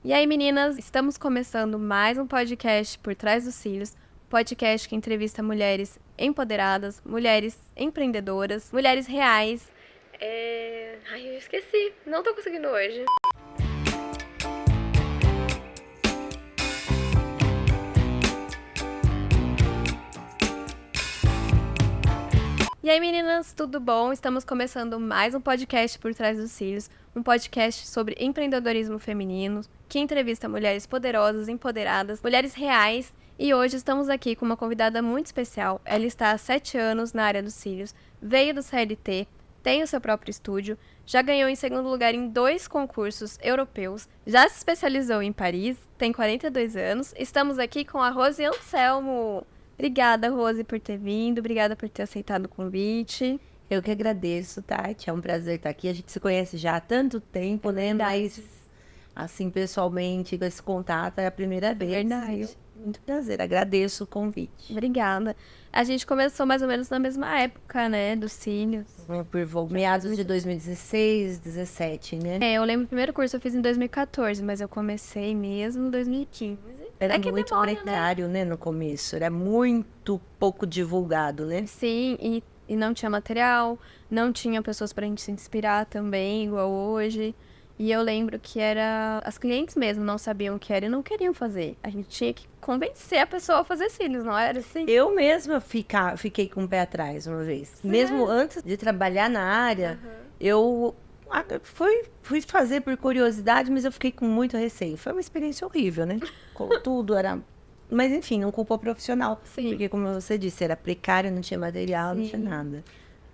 E aí, meninas, estamos começando mais um podcast Por Trás dos Cílios, podcast que entrevista mulheres empoderadas, mulheres empreendedoras, mulheres reais. Ai, eu esqueci, não tô conseguindo hoje. E aí, meninas, tudo bom? Estamos começando mais um podcast Por Trás dos Cílios, um podcast sobre empreendedorismo feminino, que entrevista mulheres poderosas, empoderadas, mulheres reais. E hoje estamos aqui com uma convidada muito especial. Ela está há 7 anos na área dos cílios, veio do CLT, tem o seu próprio estúdio, já ganhou em segundo lugar em 2 concursos europeus, já se especializou em Paris, tem 42 anos. Estamos aqui com a Rose Anselmo. Obrigada, Rose, por ter vindo. Obrigada por ter aceitado o convite. Eu que agradeço, Tati. É um prazer estar aqui. A gente se conhece já há tanto tempo, né? Mas, assim, pessoalmente, com esse contato é a primeira vez. Verdade. Muito prazer. Agradeço o convite. Obrigada. A gente começou mais ou menos na mesma época, né? Dos cílios. Por meados de 2016, 2017, né? Eu lembro o primeiro curso eu fiz em 2014, mas eu comecei mesmo em 2015. Era muito precário, né, no começo. Era muito pouco divulgado, né? Sim, e não tinha material, não tinha pessoas pra gente se inspirar também, igual hoje. E eu lembro que as clientes mesmo não sabiam o que era e não queriam fazer. A gente tinha que convencer a pessoa a fazer cílios, não era assim? Eu mesma fiquei com o pé atrás uma vez. Mesmo antes de trabalhar na área, eu fui fazer por curiosidade, mas eu fiquei com muito receio. Foi uma experiência horrível, né? Como tudo era... Mas, enfim, não culpa profissional. Sim. Porque, como você disse, era precário, não tinha material, não tinha nada.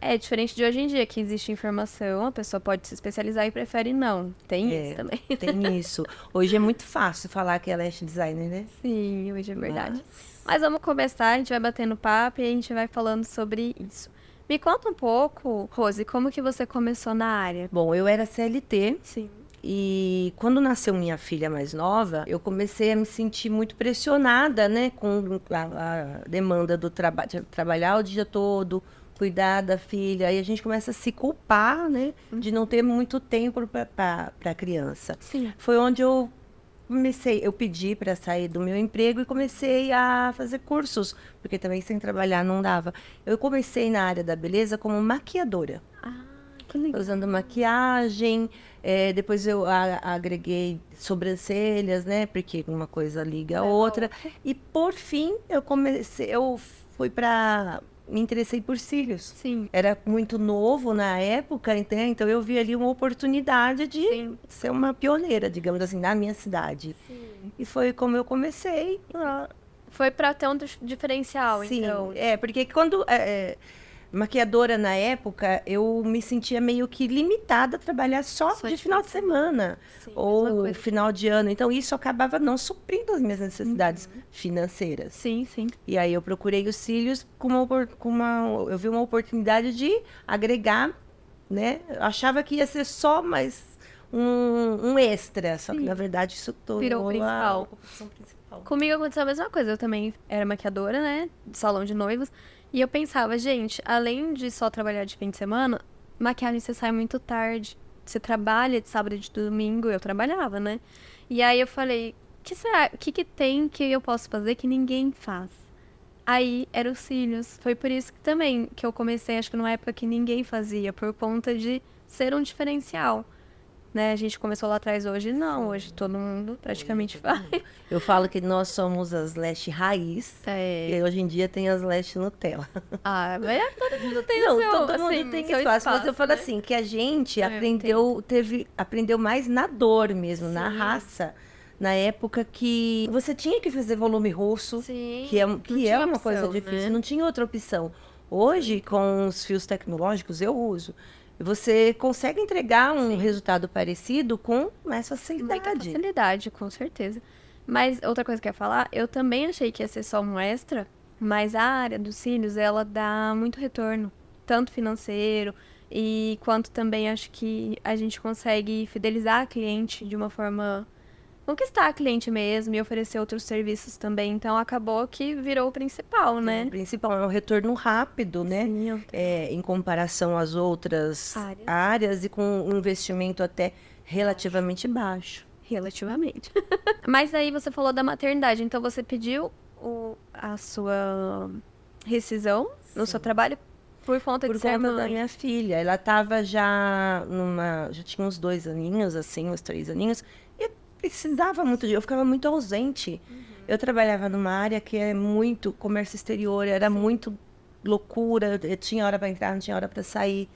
É diferente de hoje em dia, que existe informação, a pessoa pode se especializar e prefere não. Tem isso também. Tem isso. Hoje é muito fácil falar que é lash designer, né? Sim, hoje é verdade. Mas vamos começar, a gente vai batendo papo e a gente vai falando sobre isso. Me conta um pouco, Rose, como que você começou na área? Bom, eu era CLT. Sim. E quando nasceu minha filha mais nova, eu comecei a me sentir muito pressionada, né? Com a demanda do trabalho, trabalhar o dia todo, cuidar da filha. Aí a gente começa a se culpar, né? De não ter muito tempo para a criança. Sim. Foi onde eu pedi para sair do meu emprego e comecei a fazer cursos, porque também sem trabalhar não dava. Eu comecei na área da beleza como maquiadora. Que legal. Usando maquiagem, depois eu agreguei sobrancelhas, né? Porque uma coisa liga a outra. E por fim, me interessei por cílios. Sim. Era muito novo na época, então eu vi ali uma oportunidade de ser uma pioneira, digamos assim, na minha cidade. Sim. E foi como eu comecei. Foi pra ter um diferencial, Sim, então. porque quando... maquiadora na época, eu me sentia meio que limitada a trabalhar só de final de semana. Sim, Ou final de ano. Então, isso acabava não suprindo as minhas necessidades financeiras. Sim, sim. E aí, eu procurei os cílios eu vi uma oportunidade de agregar, né? Eu achava que ia ser só mais um extra. Só que, na verdade, isso Virou o a principal. Comigo aconteceu a mesma coisa. Eu também era maquiadora, né? De salão de noivos. E eu pensava, gente, além de só trabalhar de fim de semana, maquiagem você sai muito tarde. Você trabalha de sábado e de domingo, eu trabalhava, né? E aí eu falei, o que tem que eu posso fazer que ninguém faz? Aí eram os cílios. Foi por isso que também que eu comecei, acho que numa época que ninguém fazia, por conta de ser um diferencial. Né? A gente começou lá atrás, hoje não. Hoje todo mundo praticamente faz. Eu falo que nós somos as lash raiz. E hoje em dia tem as lash Nutella. Mas todo mundo tem não, o seu, todo assim, mundo tem seu espaço. Mas eu falo né? assim, que a gente aprendeu mais na dor mesmo, na raça. Na época que você tinha que fazer volume rosto, que é uma coisa difícil, não tinha outra opção. Hoje, com os fios tecnológicos, eu uso. Você consegue entregar um resultado parecido com mais facilidade. Mais facilidade, com certeza. Mas outra coisa que eu ia falar, eu também achei que ia ser só um extra, mas a área dos cílios, ela dá muito retorno, tanto financeiro, e quanto também acho que a gente consegue fidelizar a cliente de uma forma... conquistar a cliente mesmo e oferecer outros serviços também. Então, acabou que virou o principal, né? O principal é um retorno rápido, né? Sim, em comparação às outras áreas e com um investimento até relativamente baixo. Relativamente. Mas aí você falou da maternidade, então você pediu a sua rescisão no seu trabalho por conta de ser mãe. Da minha filha. Ela tava já tinha uns 2 aninhos, assim, uns 3 aninhos, e precisava muito eu ficava muito ausente. Eu trabalhava numa área que é muito comércio exterior, era muito loucura, eu tinha hora para entrar, não tinha hora para sair.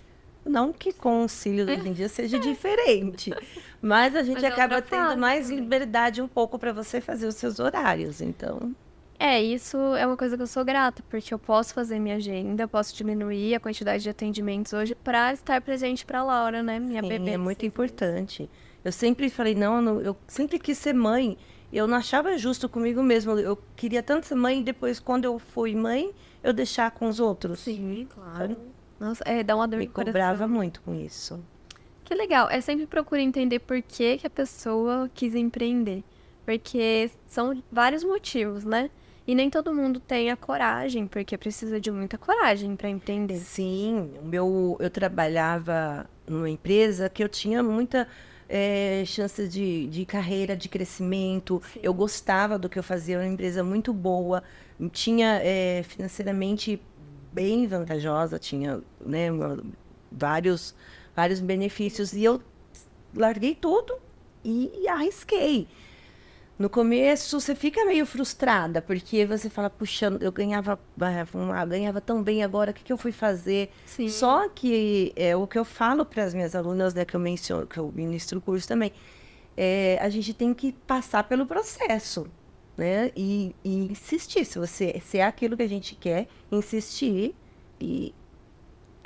Não que com o auxílio hoje em dia seja diferente, mas a gente acaba tendo mais liberdade um pouco para você fazer os seus horários, então... Isso é uma coisa que eu sou grata, porque eu posso fazer minha agenda, posso diminuir a quantidade de atendimentos hoje para estar presente para a Laura, né, minha bebê. É muito importante. Eu sempre falei, eu sempre quis ser mãe, eu não achava justo comigo mesma, eu queria tanto ser mãe, e depois, quando eu fui mãe, eu deixar com os outros. Sim, claro. Nossa, dá uma dor no coração. Me cobrava muito com isso. Que legal. Eu sempre procuro entender por que a pessoa quis empreender. Porque são vários motivos, né? E nem todo mundo tem a coragem, porque precisa de muita coragem para empreender. Sim, eu trabalhava numa empresa que eu tinha muita chance de carreira, de crescimento. Sim. Eu gostava do que eu fazia, era uma empresa muito boa, tinha financeiramente bem vantajosa, tinha, né, vários benefícios. E eu larguei tudo e arrisquei. No começo, você fica meio frustrada, porque você fala, puxa, eu ganhava tão bem agora, o que eu fui fazer? Sim. Só que o que eu falo para as minhas alunas, né, que eu ministro o curso também, a gente tem que passar pelo processo, né? E insistir, se é aquilo que a gente quer, insistir e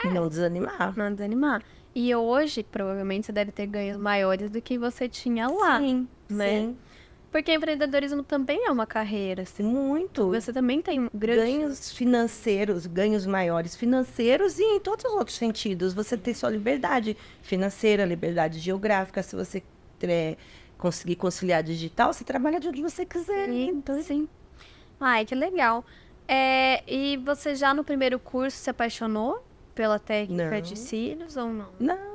não desanimar. Não desanimar. E hoje, provavelmente, você deve ter ganhos maiores do que você tinha lá, sim, né? Sim. Porque empreendedorismo também é uma carreira, assim. Muito. Você também tem ganhos financeiros, ganhos maiores financeiros e em todos os outros sentidos. Você tem sua liberdade financeira, liberdade geográfica. Se você conseguir conciliar digital, você trabalha de onde você quiser. Sim. Ai, que legal. E você já no primeiro curso se apaixonou pela técnica de cílios ou não? Não.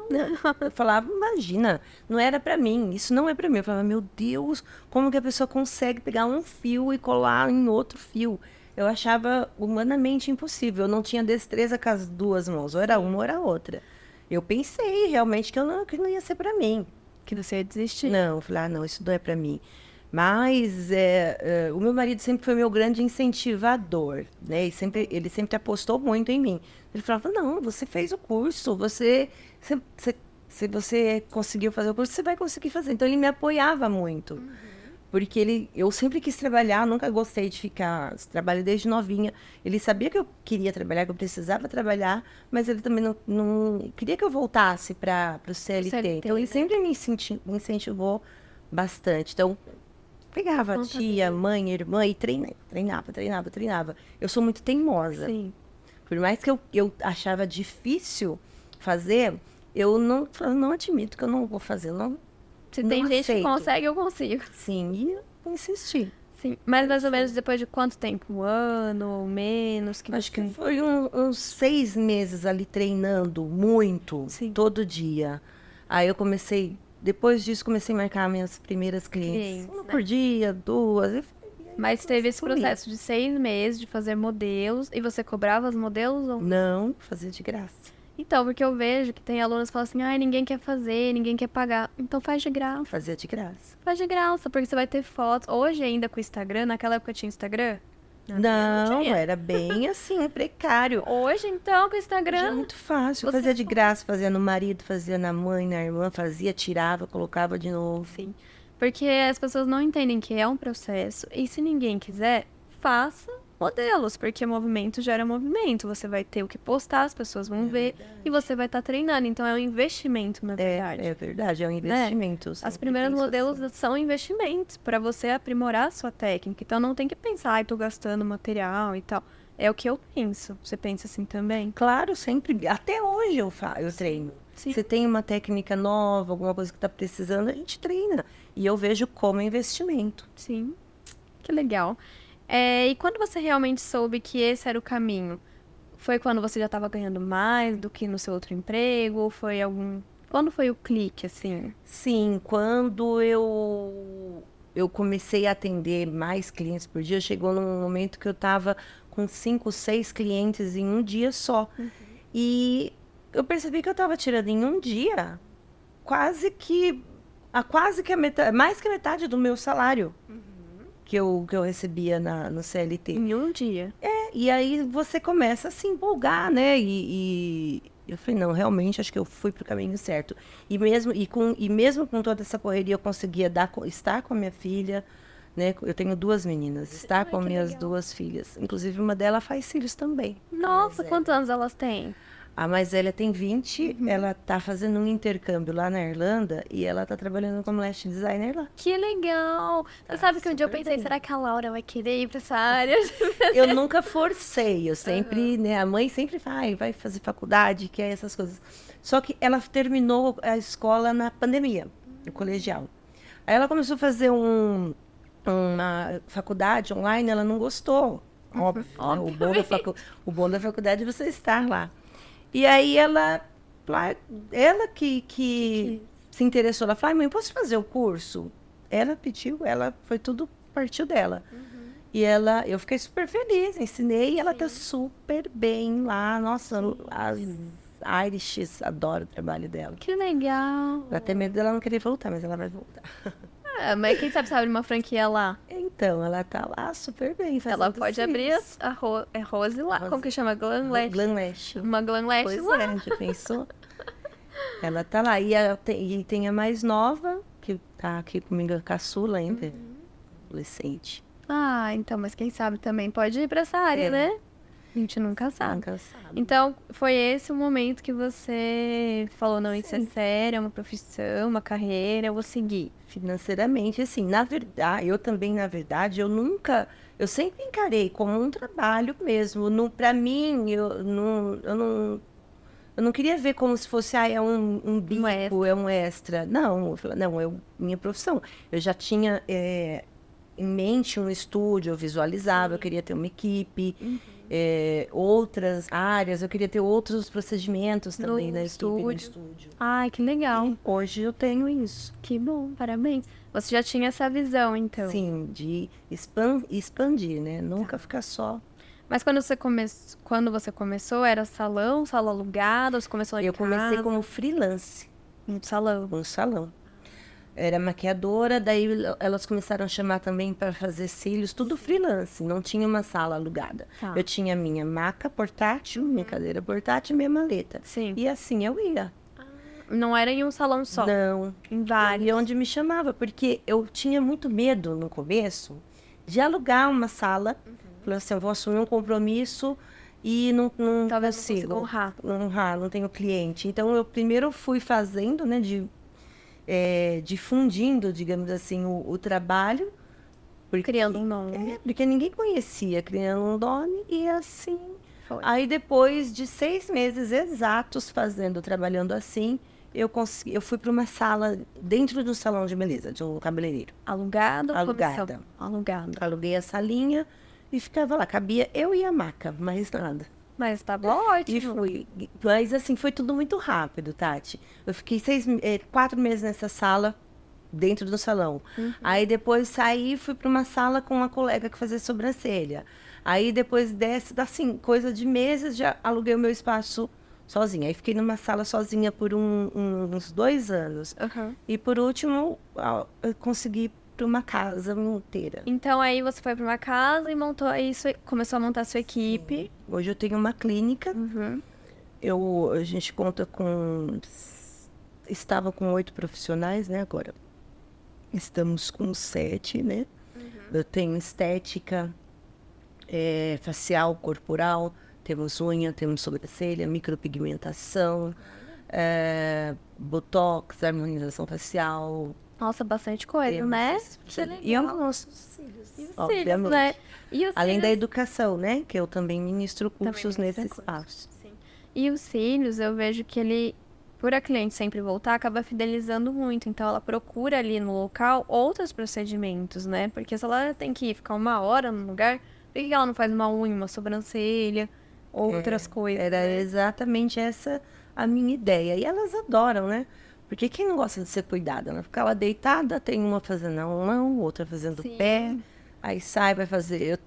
Eu falava, imagina, não era pra mim, isso não é pra mim. Eu falava, meu Deus, como que a pessoa consegue pegar um fio e colar em outro fio? Eu achava humanamente impossível, eu não tinha destreza com as 2 mãos, ou era uma ou era outra. Eu pensei realmente que não ia ser pra mim. Que você ia desistir? Não, eu falei, não, isso não é pra mim. Mas o meu marido sempre foi meu grande incentivador, né? Ele sempre apostou muito em mim. Ele falava, não, você fez o curso, se você conseguiu fazer o curso, você vai conseguir fazer. Então, ele me apoiava muito. Porque eu sempre quis trabalhar, nunca gostei de ficar... Trabalho desde novinha. Ele sabia que eu queria trabalhar, que eu precisava trabalhar, mas ele também não queria que eu voltasse para o CLT. Então, ele sempre me incentivou bastante. Então, pegava tia, mãe, irmã e treinava. Eu sou muito teimosa. Sim. Por mais que eu achava difícil fazer, eu não admito que eu não vou fazer. Se tem gente que consegue, eu consigo. Sim, e eu insisti. Sim, mas mais ou menos depois de quanto tempo? Um ano ou menos? Acho que foi uns 6 meses ali treinando muito, todo dia. Aí eu comecei... Depois disso, comecei a marcar minhas primeiras clientes. Uma por dia, 2. Mas teve esse processo de 6 meses de fazer modelos. E você cobrava os modelos? Ou... Não, fazia de graça. Então, porque eu vejo que tem alunos que falam assim, ninguém quer fazer, ninguém quer pagar. Então faz de graça. Fazia de graça. Faz de graça, porque você vai ter fotos. Hoje ainda com o Instagram, naquela época tinha Instagram? Não, era bem assim, precário. Hoje, então, com o Instagram... Hoje é muito fácil. Fazia de graça, fazia no marido, fazia na mãe, na irmã, tirava, colocava de novo. Sim, porque as pessoas não entendem que é um processo. E se ninguém quiser, faça modelos, porque movimento gera movimento. Você vai ter o que postar, as pessoas vão ver e você vai estar treinando. Então, é um investimento, na verdade. É verdade, é um investimento. As primeiras modelos são investimentos para você aprimorar a sua técnica. Então, não tem que pensar, estou gastando material e tal. É o que eu penso. Você pensa assim também? Claro, sempre. Até hoje eu treino. Sim. Você tem uma técnica nova, alguma coisa que está precisando, a gente treina. E eu vejo como investimento. Sim, que legal. E quando você realmente soube que esse era o caminho? Foi quando você já estava ganhando mais do que no seu outro emprego? Ou foi algum Quando foi o clique, assim? Sim, quando eu comecei a atender mais clientes por dia, chegou num momento que eu estava com 5, 6 clientes em um dia só. E eu percebi que eu estava tirando em um dia quase que a metade, mais que a metade do meu salário que eu recebia no CLT. Em um dia? E aí você começa a se empolgar, né? E eu falei, não, realmente acho que eu fui pro caminho certo. E mesmo com toda essa correria, eu conseguia estar com a minha filha, né? Eu tenho 2 meninas, estar com minhas 2 filhas. Inclusive, uma delas faz filhos também. Nossa, quantos anos elas têm? A mais velha tem 20, ela tá fazendo um intercâmbio lá na Irlanda e ela tá trabalhando como lash designer lá. Que legal! Você sabe que um dia eu pensei, será que a Laura vai querer ir pra essa área? Eu nunca forcei, eu sempre, né, a mãe sempre vai fazer faculdade, quer essas coisas. Só que ela terminou a escola na pandemia, no colegial. Aí ela começou a fazer uma faculdade online, ela não gostou, óbvio. Né? O bom da faculdade é você estar lá. E aí ela que se interessou, ela falou, mãe, posso fazer o curso? Ela pediu, partiu dela. E eu fiquei super feliz, ensinei e ela tá super bem lá. Nossa, as Irishes adoram o trabalho dela. Que legal! Dá até medo dela não querer voltar, mas ela vai voltar. Mas quem sabe abre uma franquia lá? Então, ela tá lá super bem. Ela pode abrir a Rose lá. Como que chama? Glam Lash? Glam Lash. Uma Glam Lash pois lá. Já pensou? Ela tá lá. E tem a mais nova, que tá aqui comigo, a caçula ainda, adolescente. Ah, então, mas quem sabe também pode ir pra essa área, né? A gente nunca sabe. Nunca sabe. Então, foi esse o momento que você falou, não, isso é sério, é uma profissão, uma carreira, eu vou seguir. Financeiramente, assim, na verdade, eu sempre encarei como um trabalho mesmo. Pra mim, eu não queria ver como se fosse, é um bico, é um extra. Não, é minha profissão. Eu já tinha em mente um estúdio, eu visualizava, eu queria ter uma equipe, outras áreas, eu queria ter outros procedimentos também na estúdio. Ai, que legal. E hoje eu tenho isso. Que bom, parabéns. Você já tinha essa visão, então? Sim, de expandir, né? Nunca ficar só. Mas quando você começou, era sala alugada, ou você começou em casa? Eu comecei como freelance. Um salão. Um salão. Era maquiadora, daí elas começaram a chamar também para fazer cílios, tudo freelance, não tinha uma sala alugada. Tá. Eu tinha minha maca portátil, minha cadeira portátil e minha maleta. Sim. E assim eu ia. Não era em um salão só? Não. Em vários. E onde me chamava, porque eu tinha muito medo no começo de alugar uma sala. Falei assim, eu vou assumir um compromisso e não Talvez consigo honrar. Não tenho cliente. Então eu primeiro fui fazendo, né, difundindo, digamos assim, o trabalho. Criando um nome. Porque ninguém conhecia, criando um nome e assim. Foi. Aí depois de 6 meses exatos trabalhando assim, eu fui para uma sala dentro do salão de beleza, de um cabeleireiro. Alugada? Alugada. Aluguei a salinha e ficava lá. Cabia eu e a maca, mais nada. Mas tá ótimo. E fui. Mas assim, foi tudo muito rápido, Tati. Eu fiquei 4 meses nessa sala, dentro do salão. Aí depois saí e fui para uma sala com uma colega que fazia sobrancelha. Aí depois assim, coisa de meses, já aluguei o meu espaço sozinha. Aí fiquei numa sala sozinha por uns 2 anos. E por último, eu consegui ir para uma casa inteira. Então aí você foi para uma casa e começou a montar a sua equipe. Sim. Hoje eu tenho uma clínica. A gente conta com... Estava com 8 profissionais, né? Agora estamos com 7, né? Eu tenho estética, facial, corporal, temos unha, temos sobrancelha, micropigmentação, botox, harmonização facial. Nossa, bastante coisa, né? E os nossos cílios, obviamente. Né? E além da educação, né? Que eu também ministro cursos nesse espaço. Sim. E os cílios, eu vejo que ele, por a cliente sempre voltar, acaba fidelizando muito. Então, ela procura ali no local outros procedimentos, né? Porque se ela tem que ficar 1 hora no lugar, por que ela não faz uma unha, uma sobrancelha, outras coisas? Era exatamente essa a minha ideia. E elas adoram, né? Porque quem não gosta de ser cuidada? Ela fica lá deitada, tem uma fazendo a mão, outra fazendo o pé, aí sai, vai fazer...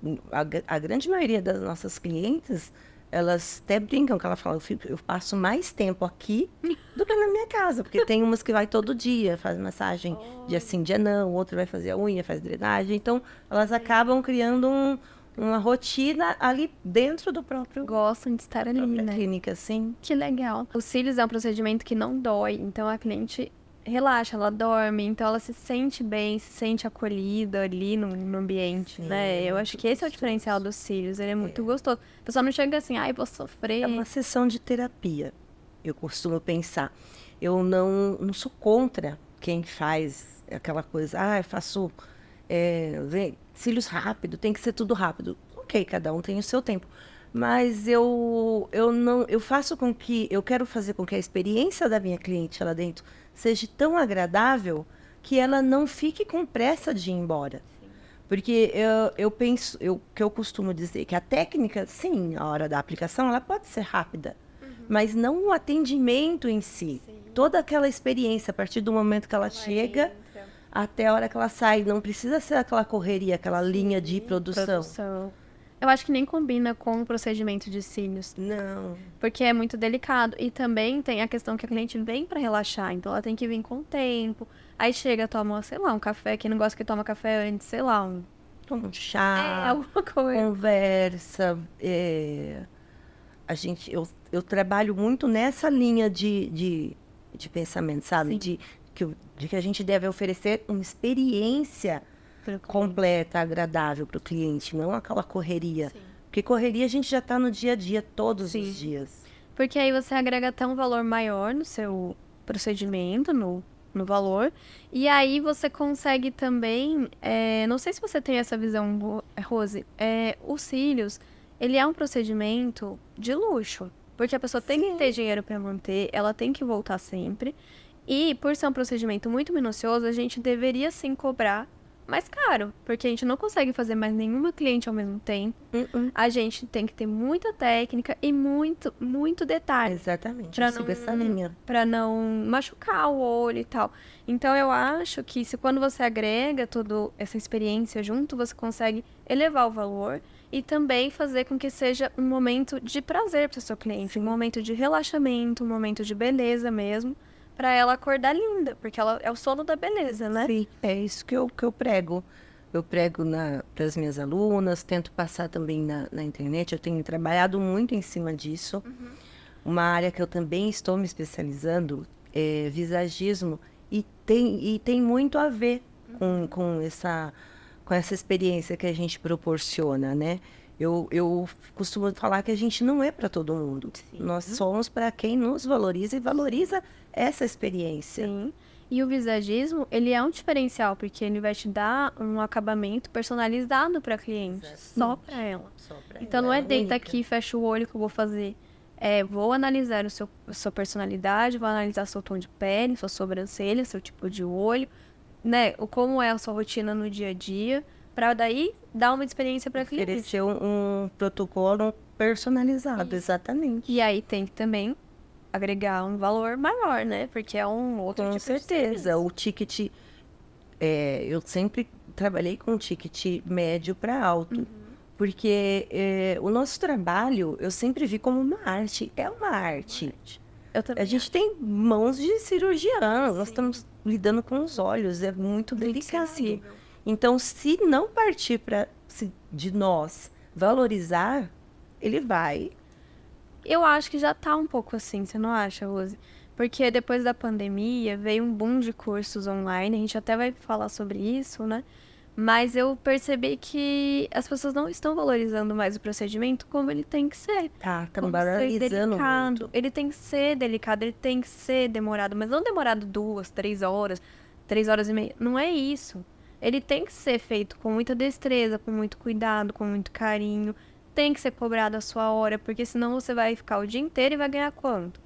A grande maioria das nossas clientes, elas até brincam, que ela fala, eu passo mais tempo aqui do que na minha casa, porque tem umas que vai todo dia, faz massagem dia sim, dia não, outra vai fazer a unha, faz drenagem, então elas acabam criando uma rotina ali dentro do próprio... Gostam de estar ali, né? Clínica, sim. Que legal. Os cílios é um procedimento que não dói, então a cliente relaxa, ela dorme, então ela se sente bem, se sente acolhida ali no ambiente, né? Eu acho que esse é o diferencial dos cílios, ele é muito gostoso. O pessoal não chega assim, ai, vou sofrer. É uma sessão de terapia, eu costumo pensar. Eu não sou contra quem faz aquela coisa, eu faço cílios rápido, tem que ser tudo rápido. Ok, cada um tem o seu tempo. Mas eu quero fazer com que a experiência da minha cliente lá dentro seja tão agradável que ela não fique com pressa de ir embora. Sim. Porque que eu costumo dizer que a técnica, sim, a hora da aplicação, ela pode ser rápida, mas não o atendimento em si. Sim. Toda aquela experiência, a partir do momento que ela chega até a hora que ela sai, não precisa ser aquela correria, aquela linha de produção. Eu acho que nem combina com o procedimento de cílios. Não. Porque é muito delicado. E também tem a questão que a cliente vem pra relaxar. Então, ela tem que vir com o tempo. Aí chega, toma, sei lá, um café. Quem não gosta que toma café antes, sei lá, toma um chá. Alguma coisa. Conversa. Eu trabalho muito nessa linha de pensamento, sabe? De que a gente deve oferecer uma experiência completa, agradável para o cliente, não aquela correria. Sim. Porque correria a gente já está no dia a dia, todos os dias. Porque aí você agrega até um valor maior no seu procedimento, no valor. E aí você consegue também, não sei se você tem essa visão, Rose, os cílios, ele é um procedimento de luxo. Porque a pessoa tem que ter dinheiro para manter, ela tem que voltar sempre. E por ser um procedimento muito minucioso, a gente deveria sim cobrar mais caro, porque a gente não consegue fazer mais nenhuma cliente ao mesmo tempo. A gente tem que ter muita técnica e muito, muito detalhe. Exatamente, eu sigo essa linha. Pra não machucar o olho e tal. Então, eu acho que quando você agrega toda essa experiência junto, você consegue elevar o valor e também fazer com que seja um momento de prazer para o seu cliente, um momento de relaxamento, um momento de beleza mesmo, para ela acordar linda, porque ela é o sono da beleza, né? Sim, é isso que eu prego. Eu prego para as minhas alunas, tento passar também na internet. Eu tenho trabalhado muito em cima disso. Uma área que eu também estou me especializando é visagismo e tem muito a ver com essa experiência que a gente proporciona, né? Eu costumo falar que a gente não é para todo mundo. Sim. Nós somos para quem nos valoriza e valoriza essa experiência. Sim. E o visagismo, ele é um diferencial, porque ele vai te dar um acabamento personalizado para a cliente, só para ela. Então, não é deita aqui, fecha o olho que eu vou fazer. Vou analisar a sua personalidade, vou analisar seu tom de pele, sua sobrancelha, seu tipo de olho, né? Como é a sua rotina no dia a dia, para daí dar uma experiência para a cliente. Oferecer um protocolo personalizado, exatamente. E aí tem que também agregar um valor maior, né? Porque é um outro tipo de serviço. Com certeza. O ticket, eu sempre trabalhei com ticket médio para alto. Porque o nosso trabalho, eu sempre vi como uma arte. É uma arte. A gente tem mãos de cirurgião, nós estamos lidando com os olhos, é muito delicado. Então, se não partir de nós valorizar, ele vai. Eu acho que já tá um pouco assim, você não acha, Rose? Porque depois da pandemia veio um boom de cursos online, a gente até vai falar sobre isso, né? Mas eu percebi que as pessoas não estão valorizando mais o procedimento como ele tem que ser. Estão banalizando muito. Ele tem que ser delicado, ele tem que ser demorado, mas não demorado 2, 3 horas, 3 horas e meia. Não é isso. Ele tem que ser feito com muita destreza, com muito cuidado, com muito carinho. Tem que ser cobrado a sua hora, porque senão você vai ficar o dia inteiro e vai ganhar quanto?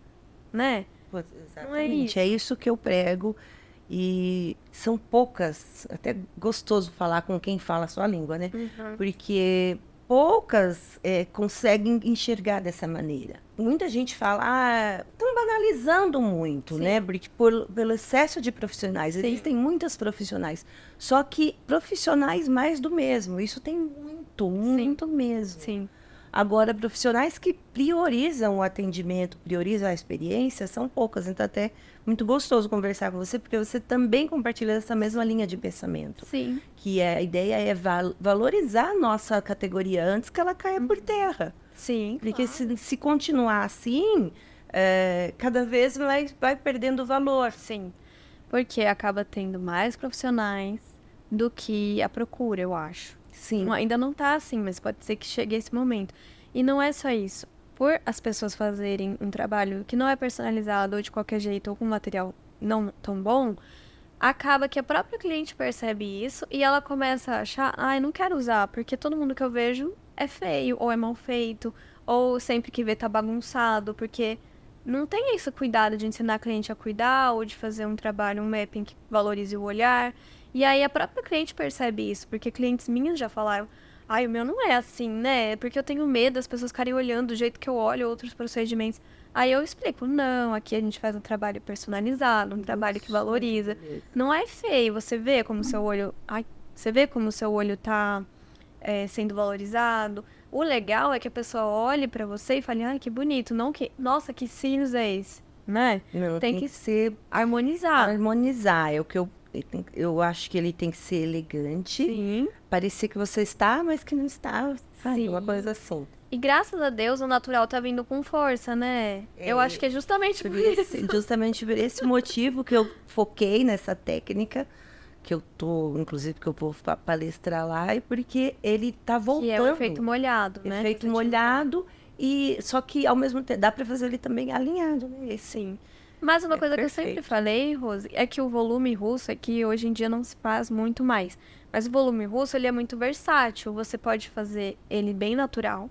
Né? Exatamente. Não é isso. É isso que eu prego. E são poucas, até gostoso falar com quem fala a sua língua, né? Porque poucas conseguem enxergar dessa maneira. Muita gente fala, tão banalizando muito, né? Porque pelo excesso de profissionais. Existem muitas profissionais. Só que profissionais mais do mesmo. Isso tem muito mesmo. Sim. Agora, profissionais que priorizam o atendimento, priorizam a experiência, são poucas. Então, até muito gostoso conversar com você, porque você também compartilha essa mesma linha de pensamento. Sim. Que a ideia é valorizar a nossa categoria antes que ela caia por terra. Sim. Porque se continuar assim, cada vez vai perdendo valor. Sim. Porque acaba tendo mais profissionais do que a procura, eu acho. Sim. Ainda não tá assim, mas pode ser que chegue esse momento. E não é só isso. Por as pessoas fazerem um trabalho que não é personalizado ou de qualquer jeito, ou com material não tão bom, acaba que a própria cliente percebe isso e ela começa a achar, eu não quero usar, porque todo mundo que eu vejo é feio, ou é mal feito, ou sempre que vê tá bagunçado, porque não tem esse cuidado de ensinar a cliente a cuidar, ou de fazer um trabalho, um mapping que valorize o olhar. E aí a própria cliente percebe isso, porque clientes minhas já falaram, o meu não é assim, né? Porque eu tenho medo das pessoas ficarem olhando do jeito que eu olho outros procedimentos. Aí eu explico, não, aqui a gente faz um trabalho personalizado, um trabalho que valoriza. Não é feio, você vê como o seu olho, você vê como o seu olho tá sendo valorizado. O legal é que a pessoa olhe pra você e fale, que bonito, não que, nossa, que cílios é esse, né? Não, tem que ser harmonizar. Harmonizar, é o que eu acho que ele tem que ser elegante. Sim. Parecer que você está, mas que não está. Sabe? Uma coisa assim. E graças a Deus o natural tá vindo com força, né? Eu acho que é justamente por isso. Justamente por esse motivo que eu foquei nessa técnica, que eu tô, inclusive, que eu vou palestrar lá, e porque ele tá voltando. Que é o efeito molhado, né? Efeito molhado, e só que ao mesmo tempo dá para fazer ele também alinhado, né? Sim. Mas uma coisa perfeito. Que eu sempre falei, Rose, é que o volume russo aqui hoje em dia não se faz muito mais. Mas o volume russo, ele é muito versátil. Você pode fazer ele bem natural,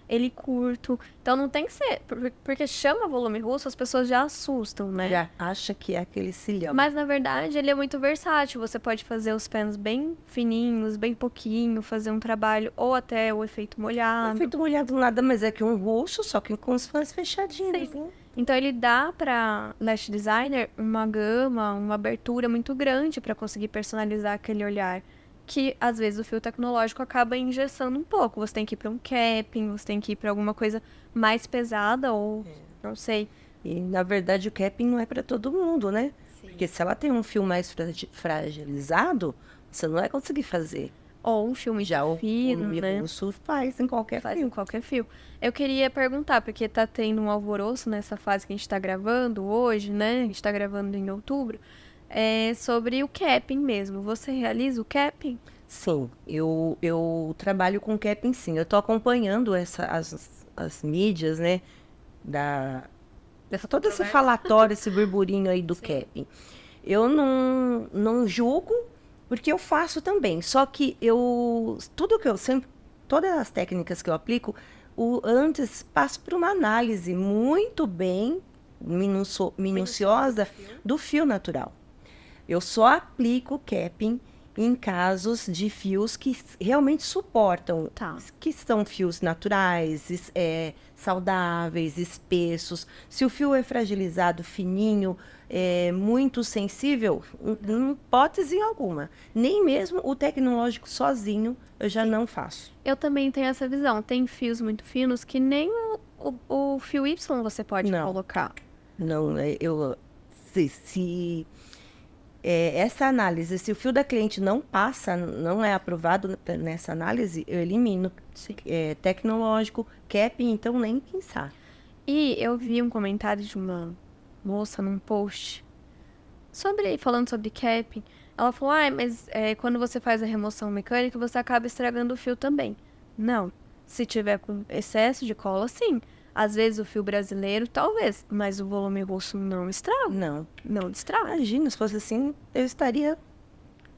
ele curto. Então não tem que ser... Porque chama volume russo, as pessoas já assustam, né? Já acha que é aquele cilhão. Mas na verdade ele é muito versátil. Você pode fazer os pens bem fininhos, bem pouquinho, fazer um trabalho ou até o efeito molhado. O efeito molhado nada mais é que um russo, só que com os fãs fechadinhos. Sim. Então ele dá para lash designer uma gama, uma abertura muito grande para conseguir personalizar aquele olhar, que às vezes o fio tecnológico acaba engessando um pouco. Você tem que ir para um capping, você tem que ir para alguma coisa mais pesada ou não sei. E na verdade o capping não é para todo mundo, né? Sim. Porque se ela tem um fio mais fragilizado, você não vai conseguir fazer. Ou um filme já fino, né? Isso faz em qualquer fio. Eu queria perguntar, porque tá tendo um alvoroço nessa fase que a gente tá gravando hoje, né? A gente tá gravando em outubro. Sobre o capping mesmo. Você realiza o capping? Sim, eu trabalho com capping, sim. Eu tô acompanhando as mídias, né? Todo esse falatório, esse burburinho aí do capping. Eu não julgo, porque eu faço também. Só que todas as técnicas que eu aplico, antes passo por uma análise muito bem minuciosa do fio natural. Eu só aplico capping em casos de fios que realmente suportam, que são fios naturais, saudáveis, espessos. Se o fio é fragilizado, fininho, muito sensível, não hipótese alguma. Nem mesmo o tecnológico sozinho eu já não faço. Eu também tenho essa visão. Tem fios muito finos que nem o fio Y você pode colocar. Não, essa análise, se o fio da cliente não passa, não é aprovado nessa análise, eu elimino. Tecnológico, capping, então nem pensar. E eu vi um comentário de uma moça num post falando sobre capping. Ela falou, mas quando você faz a remoção mecânica, você acaba estragando o fio também. Não, se tiver com excesso de cola, sim. Às vezes o fio brasileiro, talvez, mas o volume russo não estraga. Não estraga. Imagina, se fosse assim, eu estaria...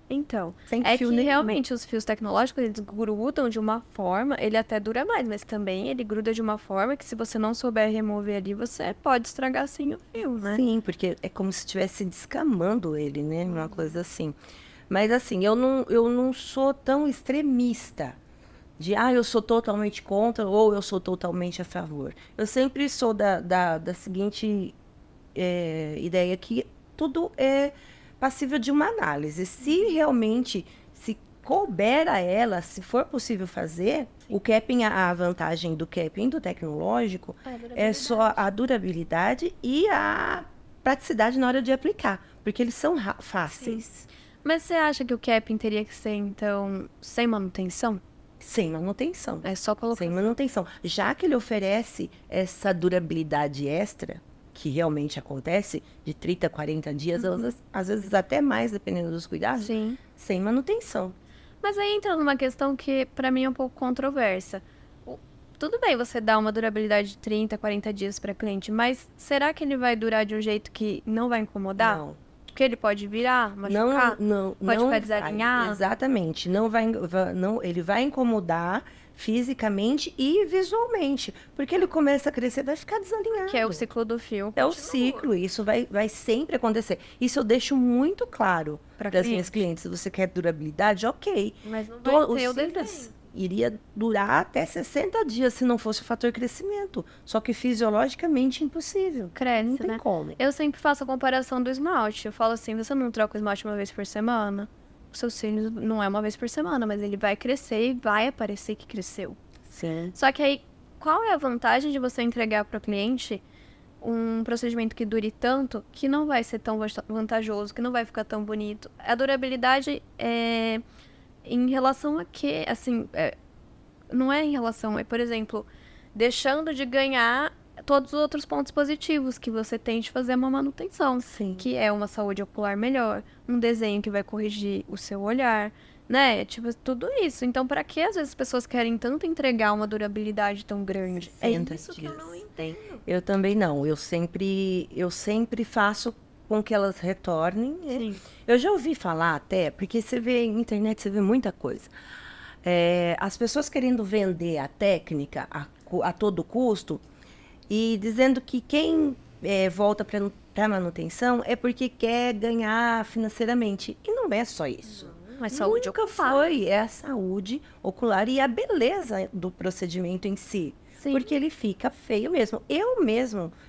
Então, sem fio nenhum. Realmente os fios tecnológicos, eles grudam de uma forma, ele até dura mais, mas também ele gruda de uma forma que se você não souber remover ali, você pode estragar sim o fio, né? Sim, porque é como se estivesse descamando ele, né? Uma coisa assim. Mas assim, eu não sou tão extremista de, eu sou totalmente contra ou eu sou totalmente a favor. Eu sempre sou da seguinte ideia que tudo é passível de uma análise. Se realmente se couber a ela, se for possível fazer, o capping, a vantagem do capping do tecnológico é só a durabilidade e a praticidade na hora de aplicar, porque eles são fáceis. Sim. Mas você acha que o capping teria que ser, então, sem manutenção? Sem manutenção. É só colocar. Sem manutenção. Já que ele oferece essa durabilidade extra, que realmente acontece, de 30, 40 dias, às vezes até mais, dependendo dos cuidados, Sim. Sem manutenção. Mas aí entra numa questão que, para mim, é um pouco controversa. Tudo bem você dar uma durabilidade de 30, 40 dias para cliente, mas será que ele vai durar de um jeito que não vai incomodar? Não. Porque ele pode virar, machucar, pode ficar desalinhado. Exatamente. Ele vai incomodar fisicamente e visualmente. Porque ele começa a crescer, vai ficar desalinhado. Que é o ciclo do fio. É o ciclo, isso vai sempre acontecer. Isso eu deixo muito claro para as minhas clientes. Se você quer durabilidade, ok. Mas não vai ter o desenho. Iria durar até 60 dias se não fosse o fator crescimento. Só que fisiologicamente impossível. Cresce, não tem né? como. Eu sempre faço a comparação do esmalte. Eu falo assim, você não troca o esmalte uma vez por semana? O seu cílios não é uma vez por semana, mas ele vai crescer e vai aparecer que cresceu. Sim. Só que aí, qual é a vantagem de você entregar para o cliente um procedimento que dure tanto, que não vai ser tão vantajoso, que não vai ficar tão bonito? A durabilidade é em relação a quê? Assim, não é em relação, por exemplo, deixando de ganhar todos os outros pontos positivos que você tem de fazer uma manutenção. Sim. Que é uma saúde ocular melhor, um desenho que vai corrigir o seu olhar, né? Tipo, tudo isso. Então, para que às vezes as pessoas querem tanto entregar uma durabilidade tão grande? É isso que eu não entendo. Eu também não. Eu sempre faço com que elas retornem. Sim. Eu já ouvi falar até, porque você vê na internet, você vê muita coisa. As pessoas querendo vender a técnica a todo custo e dizendo que quem volta para a manutenção é porque quer ganhar financeiramente. E não é só isso. Mas saúde ocular. É a saúde ocular e a beleza do procedimento em si. Sim. Porque ele fica feio mesmo.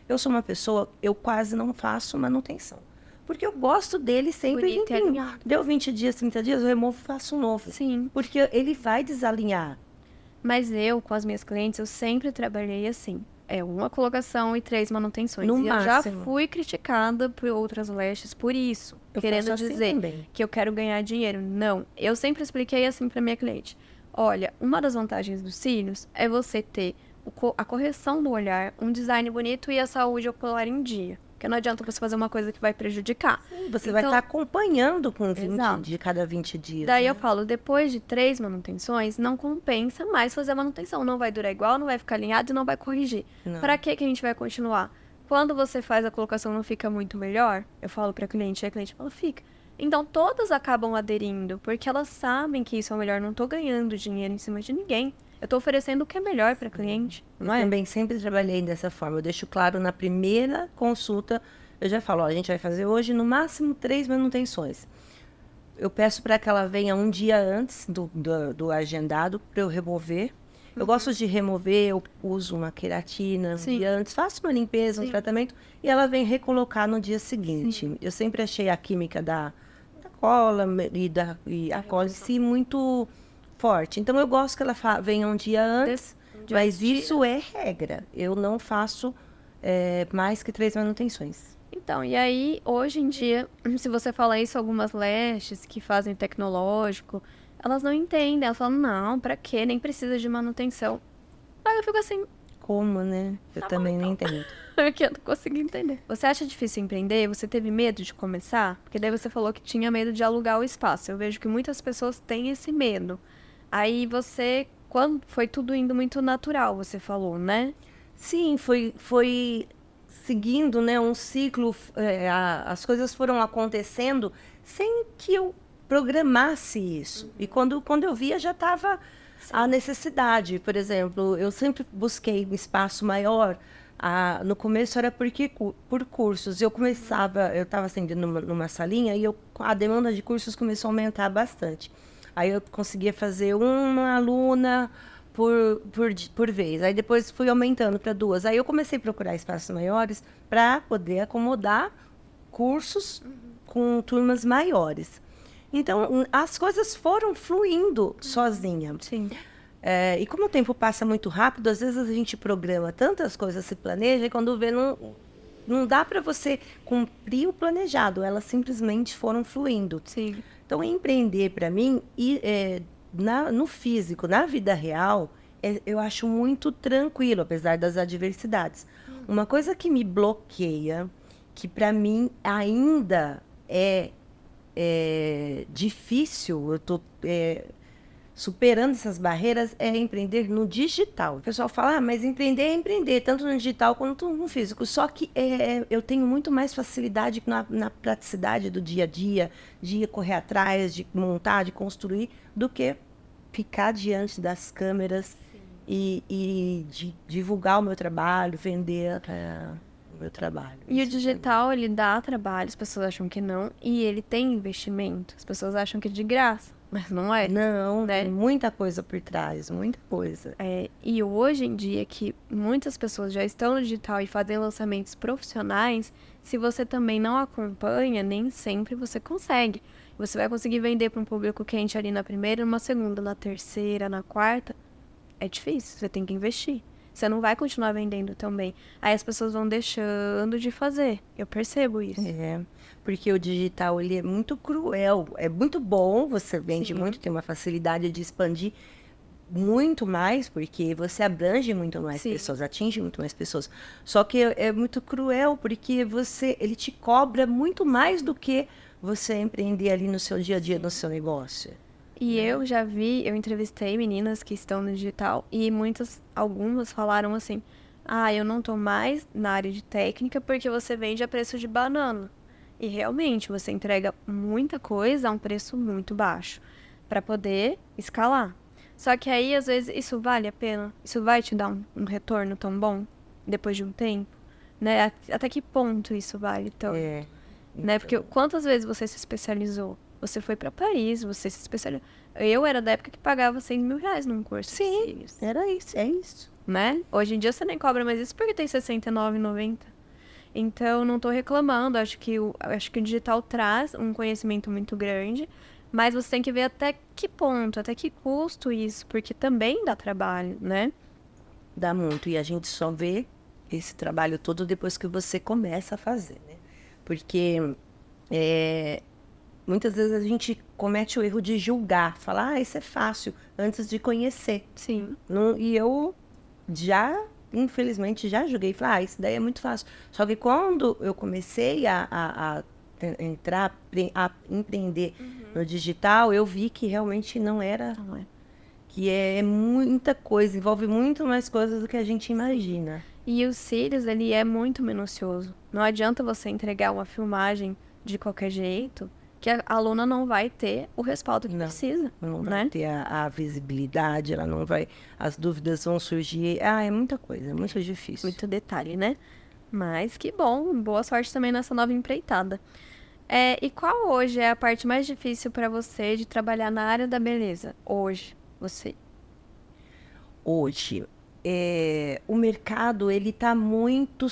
Eu sou uma pessoa, eu quase não faço manutenção. Porque eu gosto dele sempre limpinho. Deu 20 dias, 30 dias, eu removo e faço um novo. Sim. Porque ele vai desalinhar. Mas eu, com as minhas clientes, eu sempre trabalhei assim. Uma colocação e 3 manutenções. No e máximo. Eu já fui criticada por outras lashes por isso. Querendo dizer que eu quero ganhar dinheiro. Não. Eu sempre expliquei assim para minha cliente. Olha, uma das vantagens dos cílios é você ter a correção do olhar, um design bonito e a saúde ocular em dia. Porque não adianta você fazer uma coisa que vai prejudicar. Sim, você vai estar acompanhando com 20 de cada 20 dias. Daí eu falo, depois de 3 manutenções, não compensa mais fazer a manutenção. Não vai durar igual, não vai ficar alinhado e não vai corrigir. Para que a gente vai continuar? Quando você faz a colocação não fica muito melhor, eu falo para a cliente, e a cliente fala, fica. Então, todas acabam aderindo, porque elas sabem que isso é o melhor. Não estou ganhando dinheiro em cima de ninguém. Eu estou oferecendo o que é melhor para a cliente. Não é? Eu também sempre trabalhei dessa forma. Eu deixo claro na primeira consulta, eu já falo, a gente vai fazer hoje no máximo 3 manutenções. Eu peço para que ela venha um dia antes do agendado para eu remover. Eu gosto de remover, eu uso uma queratina um dia antes, faço uma limpeza, um tratamento, e ela vem recolocar no dia seguinte. Sim. Eu sempre achei a química da cola e a cola em si muito forte. Então, eu gosto que ela venha um dia antes, mas isso é regra. Eu não faço mais que 3 manutenções. Então, e aí, hoje em dia, se você falar isso, algumas lashes que fazem tecnológico, elas não entendem. Elas falam, não, pra quê? Nem precisa de manutenção. Aí eu fico assim... Como, né? Eu também não entendo. Porque eu não consigo entender. Você acha difícil empreender? Você teve medo de começar? Porque daí você falou que tinha medo de alugar o espaço. Eu vejo que muitas pessoas têm esse medo. Aí você, quando foi tudo indo muito natural, você falou, né? Sim, foi seguindo, né, um ciclo. As coisas foram acontecendo sem que eu programasse isso. E quando eu via, já estava a necessidade. Por exemplo, eu sempre busquei um espaço maior. No começo era por cursos. Eu estava atendendo numa salinha e a demanda de cursos começou a aumentar bastante. Aí eu conseguia fazer uma aluna por vez. Aí depois fui aumentando para 2. Aí eu comecei a procurar espaços maiores para poder acomodar cursos com turmas maiores. Então, as coisas foram fluindo sozinha. Sim. E como o tempo passa muito rápido, às vezes a gente programa tantas coisas, se planeja, e quando vê, não dá para você cumprir o planejado. Elas simplesmente foram fluindo. Sim. Então, empreender para mim, no físico, na vida real, eu acho muito tranquilo, apesar das adversidades. Uma coisa que me bloqueia, que para mim ainda é difícil, eu estou superando essas barreiras, é empreender no digital. O pessoal fala, mas empreender é empreender, tanto no digital quanto no físico. Só que eu tenho muito mais facilidade na praticidade do dia a dia, de correr atrás, de montar, de construir, do que ficar diante das câmeras e de divulgar o meu trabalho, vender o meu trabalho. E o digital, ele dá trabalho, as pessoas acham que não, e ele tem investimento. As pessoas acham que é de graça, mas não é. Não, né? Tem muita coisa por trás, muita coisa. E hoje em dia, que muitas pessoas já estão no digital e fazem lançamentos profissionais, se você também não acompanha, nem sempre você consegue. Você vai conseguir vender para um público quente ali na primeira, numa segunda, na terceira, na quarta. É difícil, você tem que investir. Você não vai continuar vendendo tão bem. Aí as pessoas vão deixando de fazer. Eu percebo isso. Porque o digital, ele é muito cruel. É muito bom, você vende muito, tem uma facilidade de expandir muito mais, porque você abrange muito mais pessoas, atinge muito mais pessoas. Só que é muito cruel, porque ele te cobra muito mais do que você empreender ali no seu dia a dia, no seu negócio. E eu entrevistei meninas que estão no digital e algumas falaram assim, eu não tô mais na área de técnica porque você vende a preço de banana. E realmente, você entrega muita coisa a um preço muito baixo para poder escalar. Só que aí, às vezes, isso vale a pena? Isso vai te dar um retorno tão bom depois de um tempo? Né? Até que ponto isso vale? Então, né? Porque quantas vezes você se especializou? Você foi para Paris, você se especializou. Eu era da época que pagava 100 mil reais num curso. Sim, era isso, é isso. Né? Hoje em dia você nem cobra mais isso porque tem R$69,90. Então, não tô reclamando. Acho que o digital traz um conhecimento muito grande, mas você tem que ver até que ponto, até que custo isso, porque também dá trabalho, né? Dá muito, e a gente só vê esse trabalho todo depois que você começa a fazer, né? Porque muitas vezes a gente comete o erro de julgar, falar, isso é fácil, antes de conhecer. Sim. E eu infelizmente, já julguei, falei, isso daí é muito fácil. Só que quando eu comecei a empreender no digital, eu vi que realmente não era, que é muita coisa, envolve muito mais coisas do que a gente imagina. E o Cílios, ele é muito minucioso. Não adianta você entregar uma filmagem de qualquer jeito, que a aluna não vai ter o respaldo que precisa. Não vai ter a visibilidade, ela não vai... As dúvidas vão surgir. É muita coisa, é muito difícil. Muito detalhe, né? Mas que bom, boa sorte também nessa nova empreitada. E qual hoje é a parte mais difícil para você de trabalhar na área da beleza? Hoje, você. Hoje, o mercado, ele tá muito...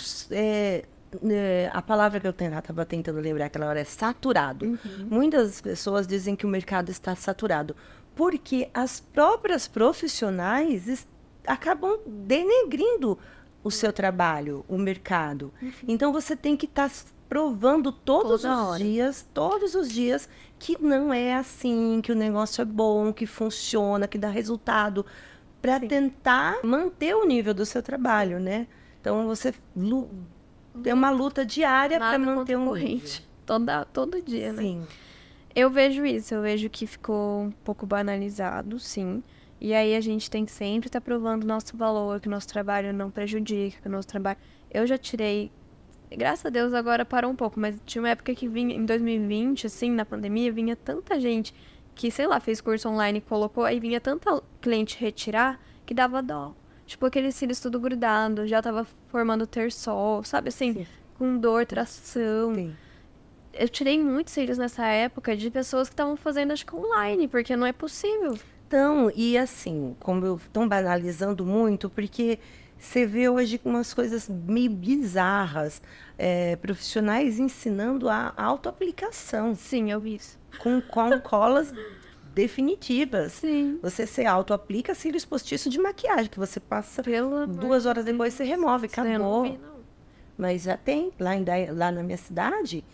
a palavra que eu estava tentando lembrar aquela hora é saturado. Muitas pessoas dizem que o mercado está saturado, porque as próprias profissionais acabam denegrindo o seu trabalho, o mercado. Então, você tem que estar provando todos os dias que não é assim, que o negócio é bom, que funciona, que dá resultado, para tentar manter o nível do seu trabalho, né? Então, você... Tem uma luta diária para manter um corrente. Todo dia, sim. Né? Eu vejo isso, eu vejo que ficou um pouco banalizado, sim. E aí a gente tem que sempre estar provando o nosso valor, que o nosso trabalho não prejudica, que o nosso trabalho... Eu já tirei... Graças a Deus agora parou um pouco, mas tinha uma época que vinha, em 2020, assim, na pandemia, vinha tanta gente que, sei lá, fez curso online e colocou, aí vinha tanta cliente retirar que dava dó. Tipo, aqueles cílios tudo grudado, já tava formando terçol, sabe assim? Sim. Com dor, tração. Sim. Eu tirei muitos cílios nessa época de pessoas que estavam fazendo, acho que online, porque não é possível. Então, e assim, como eu estou banalizando muito, porque você vê hoje umas coisas meio bizarras, profissionais ensinando a autoaplicação. Sim, eu vi isso. Com colas definitivas. Sim. Você se autoaplica cílios postiços de maquiagem, que você passa 2 horas depois, você remove, acabou. Eu não vi, não. Mas já tem, lá na minha cidade,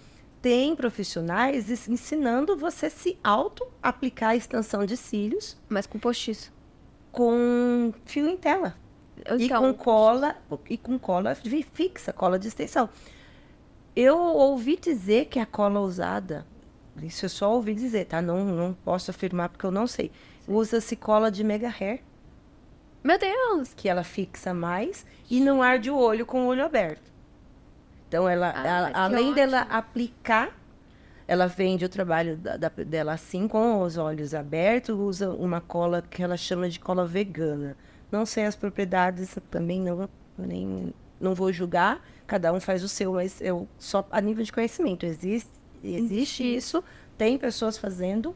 tem profissionais ensinando você se auto-aplicar a extensão de cílios. Mas com postiço. Com fio em tela. Então, E com cola fixa, cola de extensão. Eu ouvi dizer que a cola usada, isso eu só ouvi dizer, tá? Não posso afirmar porque eu não sei. Usa-se cola de mega hair. Meu Deus! Que ela fixa mais e não arde o olho com o olho aberto. Então, além dela aplicar, ela vende o trabalho dela assim, com os olhos abertos, usa uma cola que ela chama de cola vegana. Não sei as propriedades, também não vou julgar, cada um faz o seu, mas eu só a nível de conhecimento. Existe isso, tem pessoas fazendo.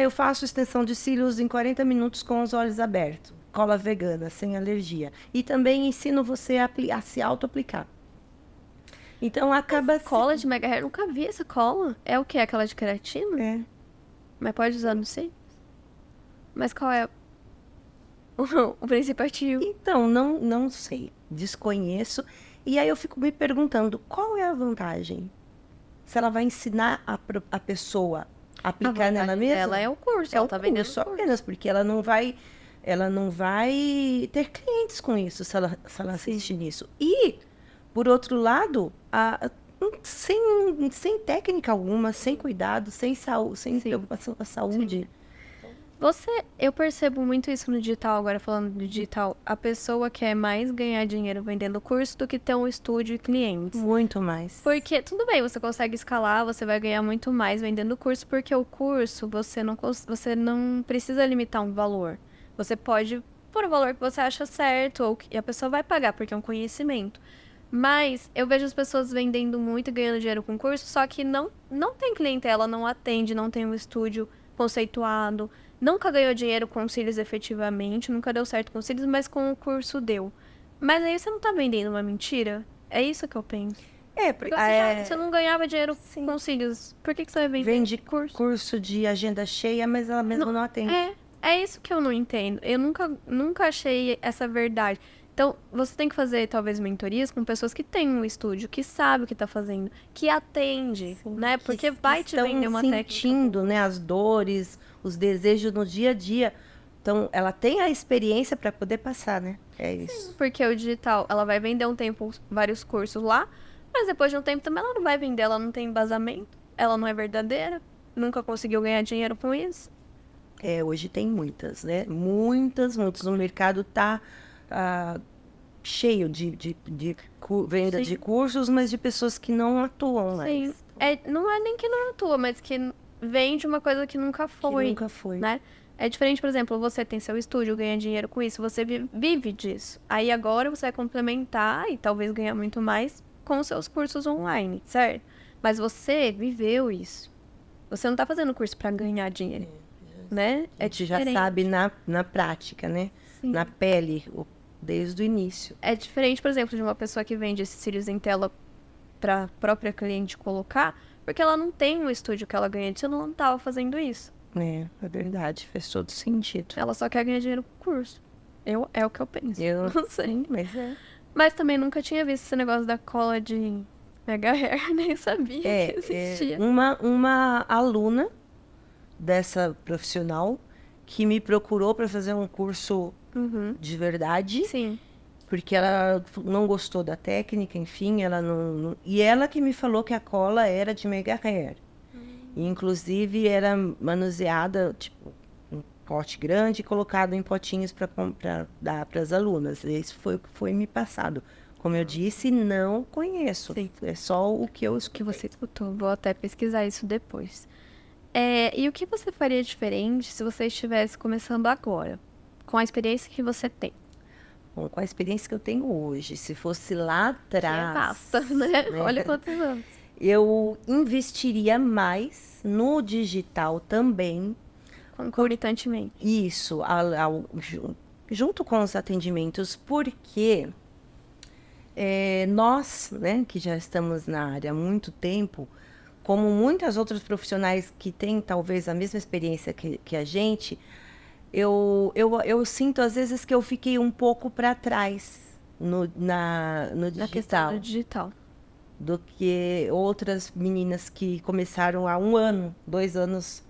Eu faço extensão de cílios em 40 minutos com os olhos abertos. Cola vegana, sem alergia. E também ensino você a se auto-aplicar. Então acaba... Cola de mega hair, nunca vi essa cola. É o que? Aquela de queratina? É. Mas pode usar, não sei. Mas qual é o princípio ativo? Então, não sei. Desconheço. E aí eu fico me perguntando, qual é a vantagem? Se ela vai ensinar a pessoa a aplicar nela mesma? Ela é o curso, ela tá vendendo o curso. Apenas, porque ela não vai ter clientes com isso, se ela assistir nisso. E, por outro lado, sem técnica alguma, sem cuidado, sem preocupação com a saúde. Eu percebo muito isso no digital, agora falando do digital. A pessoa quer mais ganhar dinheiro vendendo curso do que ter um estúdio e clientes. Muito mais. Porque, tudo bem, você consegue escalar, você vai ganhar muito mais vendendo curso, porque o curso, você não precisa limitar um valor. Você pode pôr o valor que você acha certo, e a pessoa vai pagar, porque é um conhecimento. Mas eu vejo as pessoas vendendo muito e ganhando dinheiro com curso, só que não tem clientela, não atende, não tem um estúdio conceituado, nunca ganhou dinheiro com cílios efetivamente, nunca deu certo com cílios, mas com o curso deu. Mas aí você não tá vendendo uma mentira? É isso que eu penso. Porque você não ganhava dinheiro com cílios, por que você vai vender? Vende curso de agenda cheia, mas ela mesma não atende. É isso que eu não entendo. Eu nunca achei essa verdade. Então, você tem que fazer, talvez, mentorias com pessoas que têm um estúdio, que sabe o que tá fazendo, que atende, né? Porque vai te vender uma técnica. Sentindo, né, as dores, os desejos no dia a dia. Então, ela tem a experiência para poder passar, né? É isso. Sim, porque o digital, ela vai vender um tempo vários cursos lá, mas depois de um tempo também ela não vai vender, ela não tem embasamento, ela não é verdadeira, nunca conseguiu ganhar dinheiro com isso. Hoje tem muitas, né? Muitas. O mercado tá cheio de venda de cursos, mas de pessoas que não atuam mais. Sim, não é nem que não atua, mas que vende uma coisa que nunca foi. Né? É diferente, por exemplo, você tem seu estúdio, ganha dinheiro com isso, você vive disso. Aí agora você vai complementar e talvez ganhar muito mais com os seus cursos online, certo? Mas você viveu isso. Você não tá fazendo curso para ganhar dinheiro, né? A gente já sabe na prática, né? Sim. Na pele, desde o início. É diferente, por exemplo, de uma pessoa que vende esses cílios em tela para a própria cliente colocar, porque ela não tem um estúdio que ela ganha dinheiro, ela não estava fazendo isso. É verdade, faz todo sentido. Ela só quer ganhar dinheiro com o curso. É o que eu penso. Eu não sei, mas Mas também nunca tinha visto esse negócio da cola de mega hair, nem sabia que existia. Uma aluna dessa profissional que me procurou para fazer um curso de verdade. Sim. Porque ela não gostou da técnica, enfim, ela não... E ela que me falou que a cola era de mega hair. E, inclusive, era manuseada, tipo, um pote grande, colocado em potinhos para dar para as alunas. Isso foi me passado. Como eu disse, não conheço. Sim. É só o que você escutou. Vou até pesquisar isso depois. E o que você faria diferente se você estivesse começando agora? Com a experiência que você tem? Bom, com a experiência que eu tenho hoje, se fosse lá atrás... basta, né? Olha quantos anos. Eu investiria mais no digital também, Concomitantemente. Isso, junto com os atendimentos, porque nós, né, que já estamos na área há muito tempo, como muitas outras profissionais que têm talvez a mesma experiência que a gente, eu sinto às vezes que eu fiquei um pouco para trás no digital. Na questão do digital. Do que outras meninas que começaram há 1 ano, 2 anos,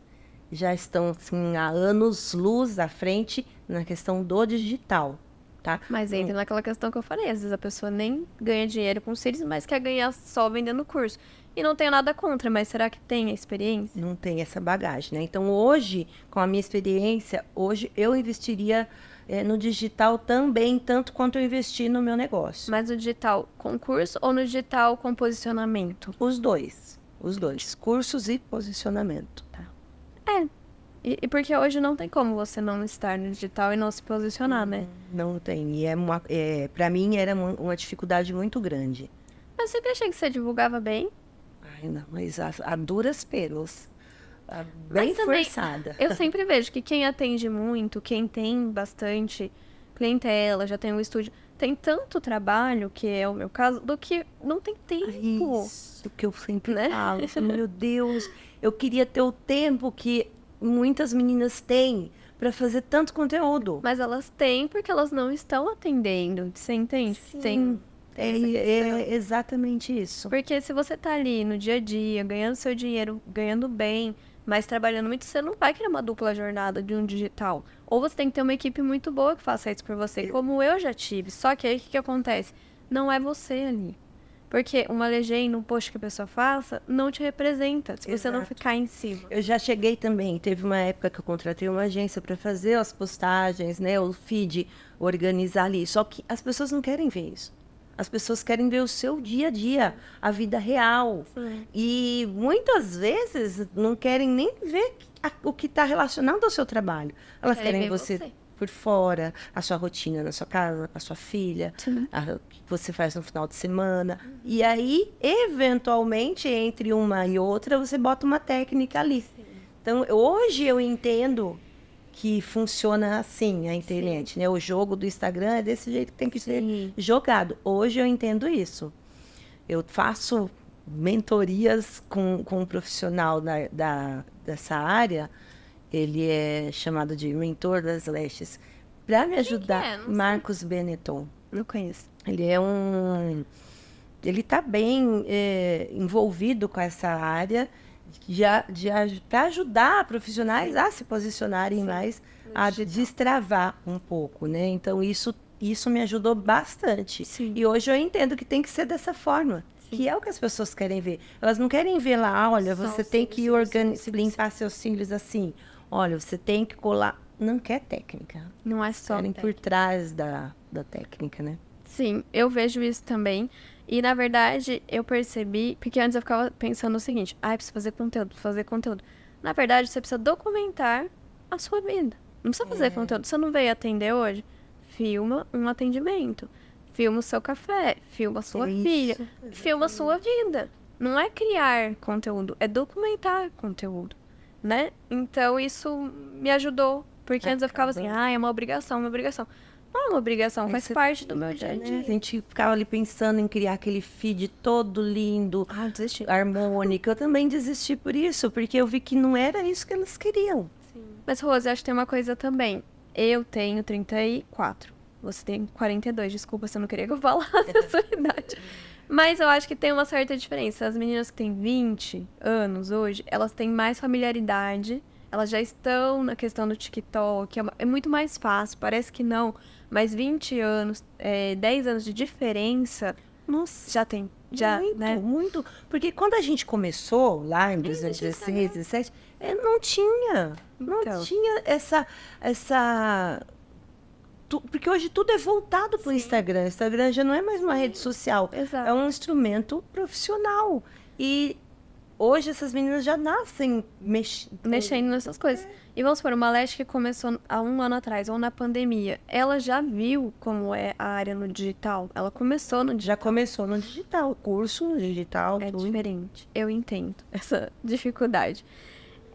já estão assim, há anos-luz à frente na questão do digital. Tá? Mas entra naquela questão que eu falei, às vezes a pessoa nem ganha dinheiro com Cílios, mas quer ganhar só vendendo curso. E não tenho nada contra, mas será que tem a experiência? Não tem essa bagagem, né? Então hoje, com a minha experiência, hoje eu investiria no digital também, tanto quanto eu investi no meu negócio. Mas no digital com curso ou no digital com posicionamento? Os dois, cursos e posicionamento. Tá? E porque hoje não tem como você não estar no digital e não se posicionar, né? Não tem. E para mim era uma dificuldade muito grande. Mas eu sempre achei que você divulgava bem. Ai, não, mas a duras pelos. Bem forçada. Eu sempre vejo que quem atende muito, quem tem bastante clientela, já tem um estúdio, tem tanto trabalho, que é o meu caso, do que não tem tempo. Isso que eu sempre falo. Meu Deus, eu queria ter o tempo que muitas meninas têm para fazer tanto conteúdo. Mas elas têm porque elas não estão atendendo, você entende? Sim. É exatamente isso. Porque se você tá ali no dia a dia, ganhando seu dinheiro, ganhando bem, mas trabalhando muito, você não vai querer uma dupla jornada de um digital. Ou você tem que ter uma equipe muito boa que faça isso por você, como eu já tive. Só que aí o que acontece? Não é você ali. Porque uma legenda, um post que a pessoa faça, não te representa, se você não ficar em cima. Eu já cheguei também, teve uma época que eu contratei uma agência para fazer as postagens, né, o feed, organizar ali. Só que as pessoas não querem ver isso. As pessoas querem ver o seu dia a dia, a vida real. Sim. E muitas vezes não querem nem ver o que está relacionado ao seu trabalho. Elas querem você por fora, a sua rotina na sua casa, com a sua filha, o que você faz no final de semana. E aí, eventualmente, entre uma e outra, você bota uma técnica ali. Sim. Então, hoje eu entendo que funciona assim a internet, né? O jogo do Instagram é desse jeito que tem que ser jogado. Hoje eu entendo isso. Eu faço mentorias com um profissional dessa área. Ele é chamado de mentor das Lestes. Para me ajudar, Marcos Benetton. Não conheço. Ele está bem envolvido com essa área para ajudar profissionais a se posicionarem mais, a destravar um pouco, né? Então, isso me ajudou bastante. Sim. E hoje eu entendo que tem que ser dessa forma. Sim. Que é o que as pessoas querem ver. Elas não querem ver lá, olha, você tem que limpar seus cílios assim. Olha, você tem que colar. Não quer técnica. Não é só querem por trás da técnica, né? Sim, eu vejo isso também. E, na verdade, eu percebi... Porque antes eu ficava pensando o seguinte. Preciso fazer conteúdo. Na verdade, você precisa documentar a sua vida. Não precisa fazer conteúdo. Você não veio atender hoje? Filma um atendimento. Filma o seu café. Filma a sua filha. Exatamente. Filma a sua vida. Não é criar conteúdo. É documentar conteúdo. Né? Então, isso me ajudou. Porque antes eu ficava assim, é uma obrigação. Não é uma obrigação, faz parte do meu dia a dia. A gente ficava ali pensando em criar aquele feed todo lindo, harmônico. Eu também desisti por isso, porque eu vi que não era isso que elas queriam. Sim. Mas, Rose, acho que tem uma coisa também. Eu tenho 34. Você tem 42, desculpa se eu não queria que eu falasse a sua idade. Mas eu acho que tem uma certa diferença. As meninas que têm 20 anos hoje, elas têm mais familiaridade. Elas já estão na questão do TikTok. É muito mais fácil, parece que não. Mas 20 anos, 10 anos de diferença, nossa, já tem. Muito, né? Muito. Porque quando a gente começou, lá em 2016, 2017, não tinha. Não tinha essa... Porque hoje tudo é voltado para o Instagram. O Instagram já não é mais uma rede social. Exato. É um instrumento profissional. E hoje essas meninas já nascem mexendo nessas coisas. E vamos supor, uma Leste que começou há 1 ano atrás, ou na pandemia, ela já viu como é a área no digital? Ela começou no digital. Já começou no digital, curso no digital. É tudo diferente. Eu entendo essa dificuldade.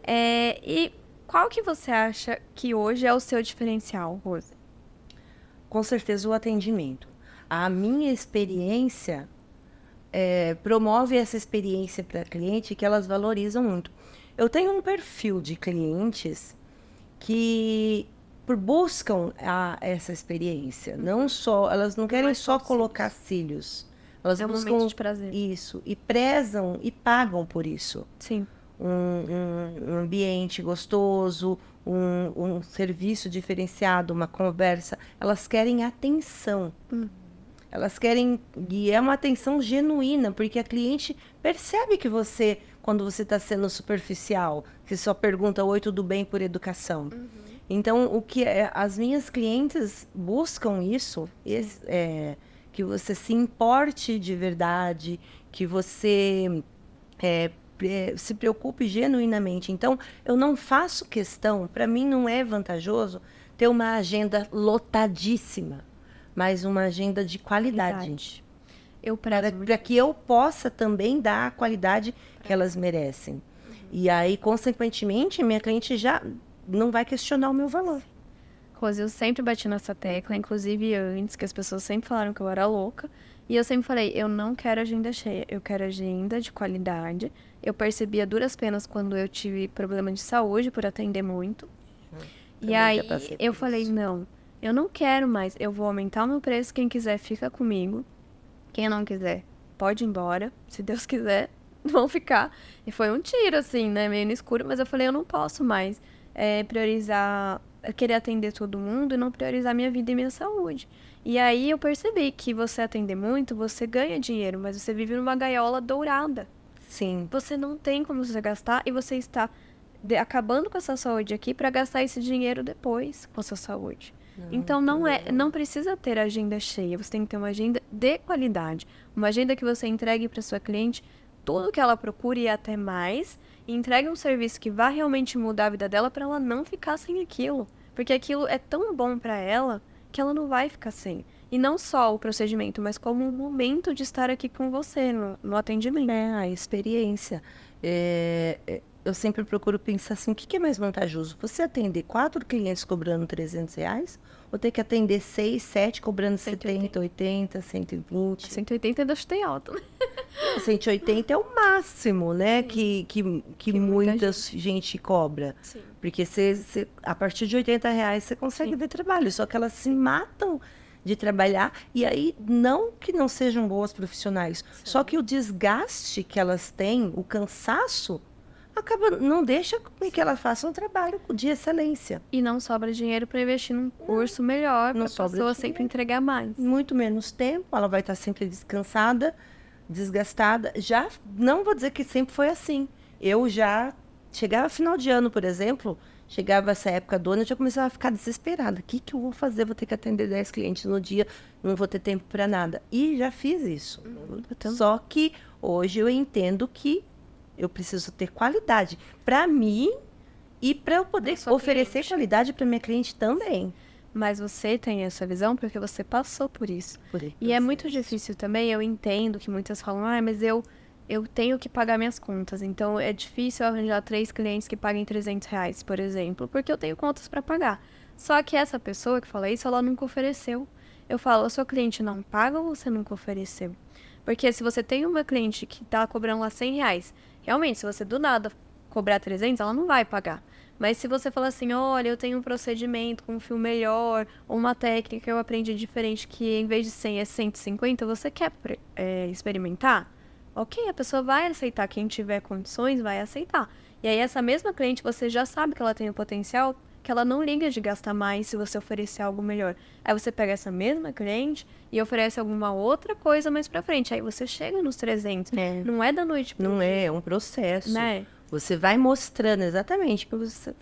E Qual que você acha que hoje é o seu diferencial, Rose? Com certeza o atendimento. A minha experiência promove essa experiência para cliente que elas valorizam muito. Eu tenho um perfil de clientes que buscam essa experiência. Não só, elas não querem só colocar cílios. Elas buscam momento de prazer. Isso. E prezam e pagam por isso. Sim. Um ambiente gostoso, um serviço diferenciado, uma conversa. Elas querem atenção. Elas querem... E é uma atenção genuína, porque a cliente percebe que você, quando você está sendo superficial, que só pergunta oi, tudo bem por educação. Então, as minhas clientes buscam isso, que você se importe de verdade, que você se preocupe genuinamente. Então, eu não faço questão, para mim não é vantajoso ter uma agenda lotadíssima, mas uma agenda de qualidade. Para que eu possa também dar a qualidade que elas merecem. E aí, consequentemente, minha cliente já não vai questionar o meu valor. Rose, eu sempre bati nessa tecla, inclusive antes, que as pessoas sempre falaram que eu era louca. E eu sempre falei, eu não quero agenda cheia, eu quero agenda de qualidade. Eu percebi a duras penas quando eu tive problema de saúde por atender muito. E aí eu falei, não, eu não quero mais, eu vou aumentar o meu preço, quem quiser fica comigo. Quem não quiser, pode ir embora, se Deus quiser, vão ficar. E foi um tiro, assim, né, meio no escuro, mas eu falei, eu não posso mais priorizar, querer atender todo mundo e não priorizar minha vida e minha saúde. E aí eu percebi que você atender muito, você ganha dinheiro, mas você vive numa gaiola dourada. Sim. Você não tem como você gastar e você está acabando com a sua saúde aqui para gastar esse dinheiro depois com a sua saúde. Então não precisa ter agenda cheia, você tem que ter uma agenda de qualidade, uma agenda que você entregue para sua cliente tudo que ela procura e até mais, e entregue um serviço que vá realmente mudar a vida dela para ela não ficar sem aquilo, porque aquilo é tão bom para ela que ela não vai ficar sem. E não só o procedimento, mas como o momento de estar aqui com você no atendimento. A experiência. Eu sempre procuro pensar assim, o que é mais vantajoso? Você atender 4 clientes cobrando R$300 ou ter que atender 6, 7 cobrando 70, 80, 120? 180 ainda chutei alto. 180 é o máximo, né? Que muita gente cobra. Sim. Porque a partir de R$80 você consegue ver trabalho. Só que elas se matam de trabalhar. E aí, não que não sejam boas profissionais. Sim. Só que o desgaste que elas têm, o cansaço... não deixa que ela faça um trabalho de excelência. E não sobra dinheiro para investir num curso melhor, para a pessoa sempre entregar mais. Muito menos tempo, ela vai estar sempre descansada, desgastada. Já não vou dizer que sempre foi assim. Eu já chegava final de ano, por exemplo, chegava essa época do ano, eu já começava a ficar desesperada. O que eu vou fazer? Vou ter que atender 10 clientes no dia, não vou ter tempo para nada. E já fiz isso. Só que hoje eu entendo que eu preciso ter qualidade para mim e para eu poder oferecer qualidade para minha cliente também. Mas você tem essa visão porque você passou por isso. E é muito difícil também, eu entendo que muitas falam, mas eu tenho que pagar minhas contas. Então é difícil arranjar 3 clientes que paguem R$300, por exemplo, porque eu tenho contas para pagar. Só que essa pessoa que fala isso, ela nunca ofereceu. Eu falo, a sua cliente não paga ou você nunca ofereceu? Porque se você tem uma cliente que está cobrando lá R$100, realmente, se você do nada cobrar 300, ela não vai pagar. Mas se você falar assim, olha, eu tenho um procedimento com um fio melhor, ou uma técnica que eu aprendi diferente, que em vez de 100 é 150, você quer experimentar? Ok, a pessoa vai aceitar. Quem tiver condições vai aceitar. E aí essa mesma cliente, você já sabe que ela tem o potencial, que ela não liga de gastar mais se você oferecer algo melhor. Aí você pega essa mesma cliente e oferece alguma outra coisa mais pra frente. Aí você chega nos 300. Não é da noite pro dia. Não é um processo. Né? Você vai mostrando, exatamente.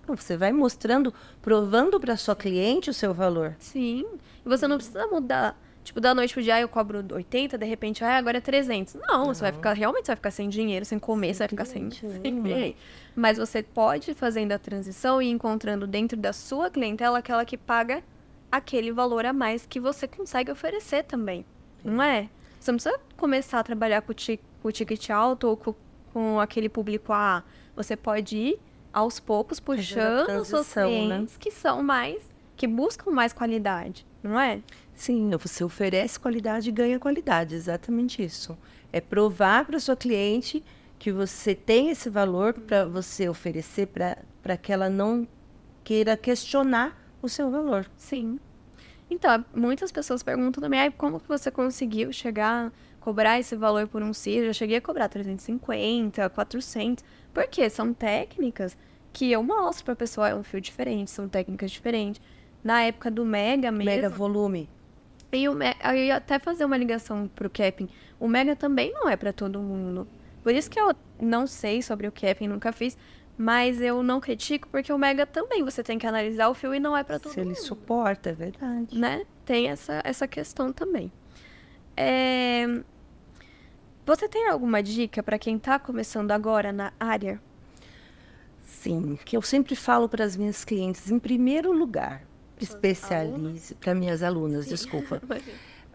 Você vai mostrando, provando pra sua cliente o seu valor. Sim. E você não precisa mudar. Tipo, da noite pro dia, eu cobro 80, de repente, agora é 300. Não, você vai ficar, realmente você vai ficar sem dinheiro, sem comer, você vai ficar sem dinheiro. Mas você pode ir fazendo a transição e encontrando dentro da sua clientela aquela que paga aquele valor a mais que você consegue oferecer também. Não é? Você não precisa começar a trabalhar com o ticket alto ou com aquele público A. Você pode ir aos poucos, puxando seus clientes, né? que buscam mais qualidade, não é? Sim, você oferece qualidade e ganha qualidade, exatamente isso. É provar para a sua cliente que você tem esse valor para você oferecer, para que ela não queira questionar o seu valor. Sim. Então, muitas pessoas perguntam também, como que você conseguiu chegar a cobrar esse valor por um cílio? Eu cheguei a cobrar 350, 400. Por quê? São técnicas que eu mostro para a pessoa, é um fio diferente, são técnicas diferentes. Na época do Mega mesmo... Mega volume. E eu ia até fazer uma ligação pro capping. O Mega também não é para todo mundo. Por isso que eu não sei sobre o capping, nunca fiz. Mas eu não critico, porque o Mega também você tem que analisar o fio e não é para todo mundo. Se ele suporta, é verdade. Né? Tem essa questão também. Você tem alguma dica para quem está começando agora na área? Sim, que eu sempre falo para as minhas clientes, em primeiro lugar, especialize, para minhas alunas, sim. Desculpa.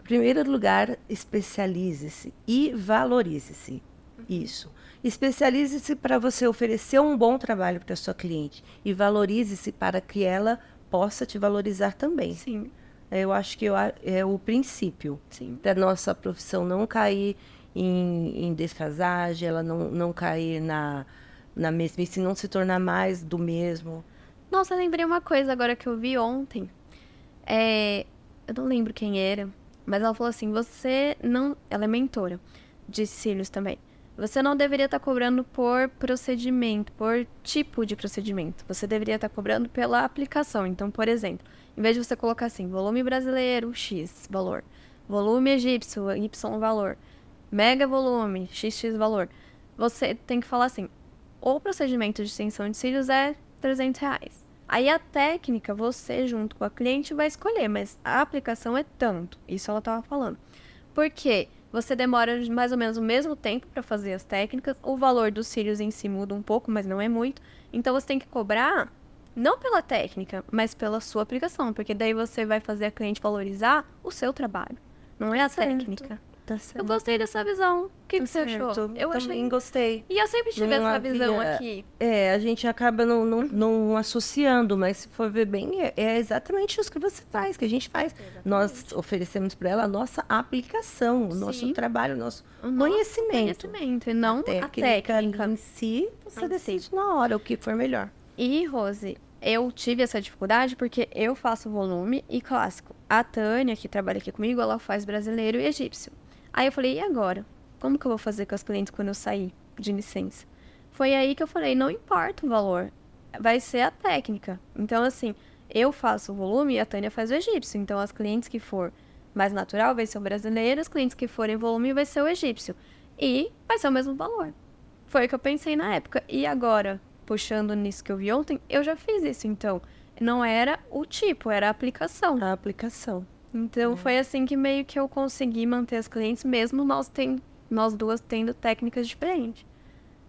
Em primeiro lugar, especialize-se e valorize-se. Isso. Especialize-se para você oferecer um bom trabalho para a sua cliente e valorize-se para que ela possa te valorizar também. Sim. Eu acho que é o princípio da nossa profissão não cair em desfasagem, ela não cair na mesmice, não se tornar mais do mesmo. Nossa, eu lembrei uma coisa agora que eu vi ontem. Eu não lembro quem era, mas ela falou assim, você não... Ela é mentora de cílios também. Você não deveria estar cobrando por procedimento, por tipo de procedimento. Você deveria estar cobrando pela aplicação. Então, por exemplo, em vez de você colocar assim, volume brasileiro, X valor. Volume egípcio, Y valor. Mega volume, XX valor. Você tem que falar assim, o procedimento de extensão de cílios é R$300. Aí a técnica, você junto com a cliente vai escolher, mas a aplicação é tanto. Isso ela estava falando. Por quê? Você demora mais ou menos o mesmo tempo para fazer as técnicas. O valor dos cílios em si muda um pouco, mas não é muito. Então, você tem que cobrar, não pela técnica, mas pela sua aplicação. Porque daí você vai fazer a cliente valorizar o seu trabalho. Não é a técnica. Tá certo. Eu gostei dessa visão. O que você achou? Eu também gostei. E eu sempre tive essa visão aqui. A gente acaba não associando, mas se for ver bem, é exatamente isso que você faz, que a gente faz. Exatamente. Nós oferecemos para ela a nossa aplicação, o nosso trabalho, o nosso conhecimento. E não a técnica em si, você decide na hora o que for melhor. E, Rose, eu tive essa dificuldade porque eu faço volume e clássico. A Tânia, que trabalha aqui comigo, ela faz brasileiro e egípcio. Aí eu falei, e agora? Como que eu vou fazer com as clientes quando eu sair de licença? Foi aí que eu falei, não importa o valor, vai ser a técnica. Então, assim, eu faço o volume e a Tânia faz o egípcio. Então, as clientes que for mais natural vai ser o brasileiro, as clientes que forem volume vai ser o egípcio. E vai ser o mesmo valor. Foi o que eu pensei na época. E agora, puxando nisso que eu vi ontem, eu já fiz isso. Então, não era o tipo, era a aplicação. A aplicação. Então, foi assim que meio que eu consegui manter as clientes, mesmo nós duas tendo técnicas diferentes.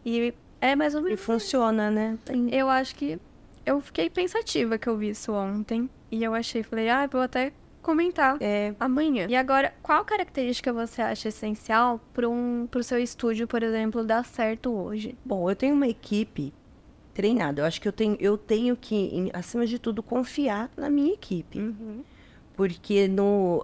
E é mais ou menos. E funciona, né? Eu acho que eu fiquei pensativa que eu vi isso ontem. E eu falei, vou até comentar amanhã. E agora, qual característica você acha essencial pro seu estúdio, por exemplo, dar certo hoje? Bom, eu tenho uma equipe treinada. Eu acho que eu tenho que, acima de tudo, confiar na minha equipe. Uhum. Porque no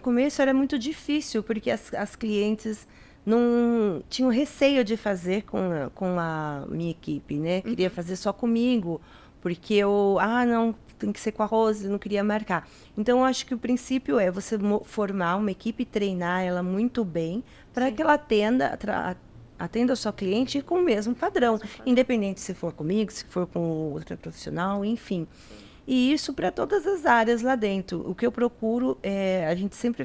começo era muito difícil, porque as clientes não tinham receio de fazer com a minha equipe, né? Queria fazer só comigo, porque eu, não, tem que ser com a Rose, não queria marcar. Então, eu acho que o princípio é você formar uma equipe, treinar ela muito bem, para que ela atenda a sua cliente com o mesmo padrão, independente se for comigo, se for com outra profissional, enfim. Sim. E isso para todas as áreas lá dentro. O que eu procuro, a gente sempre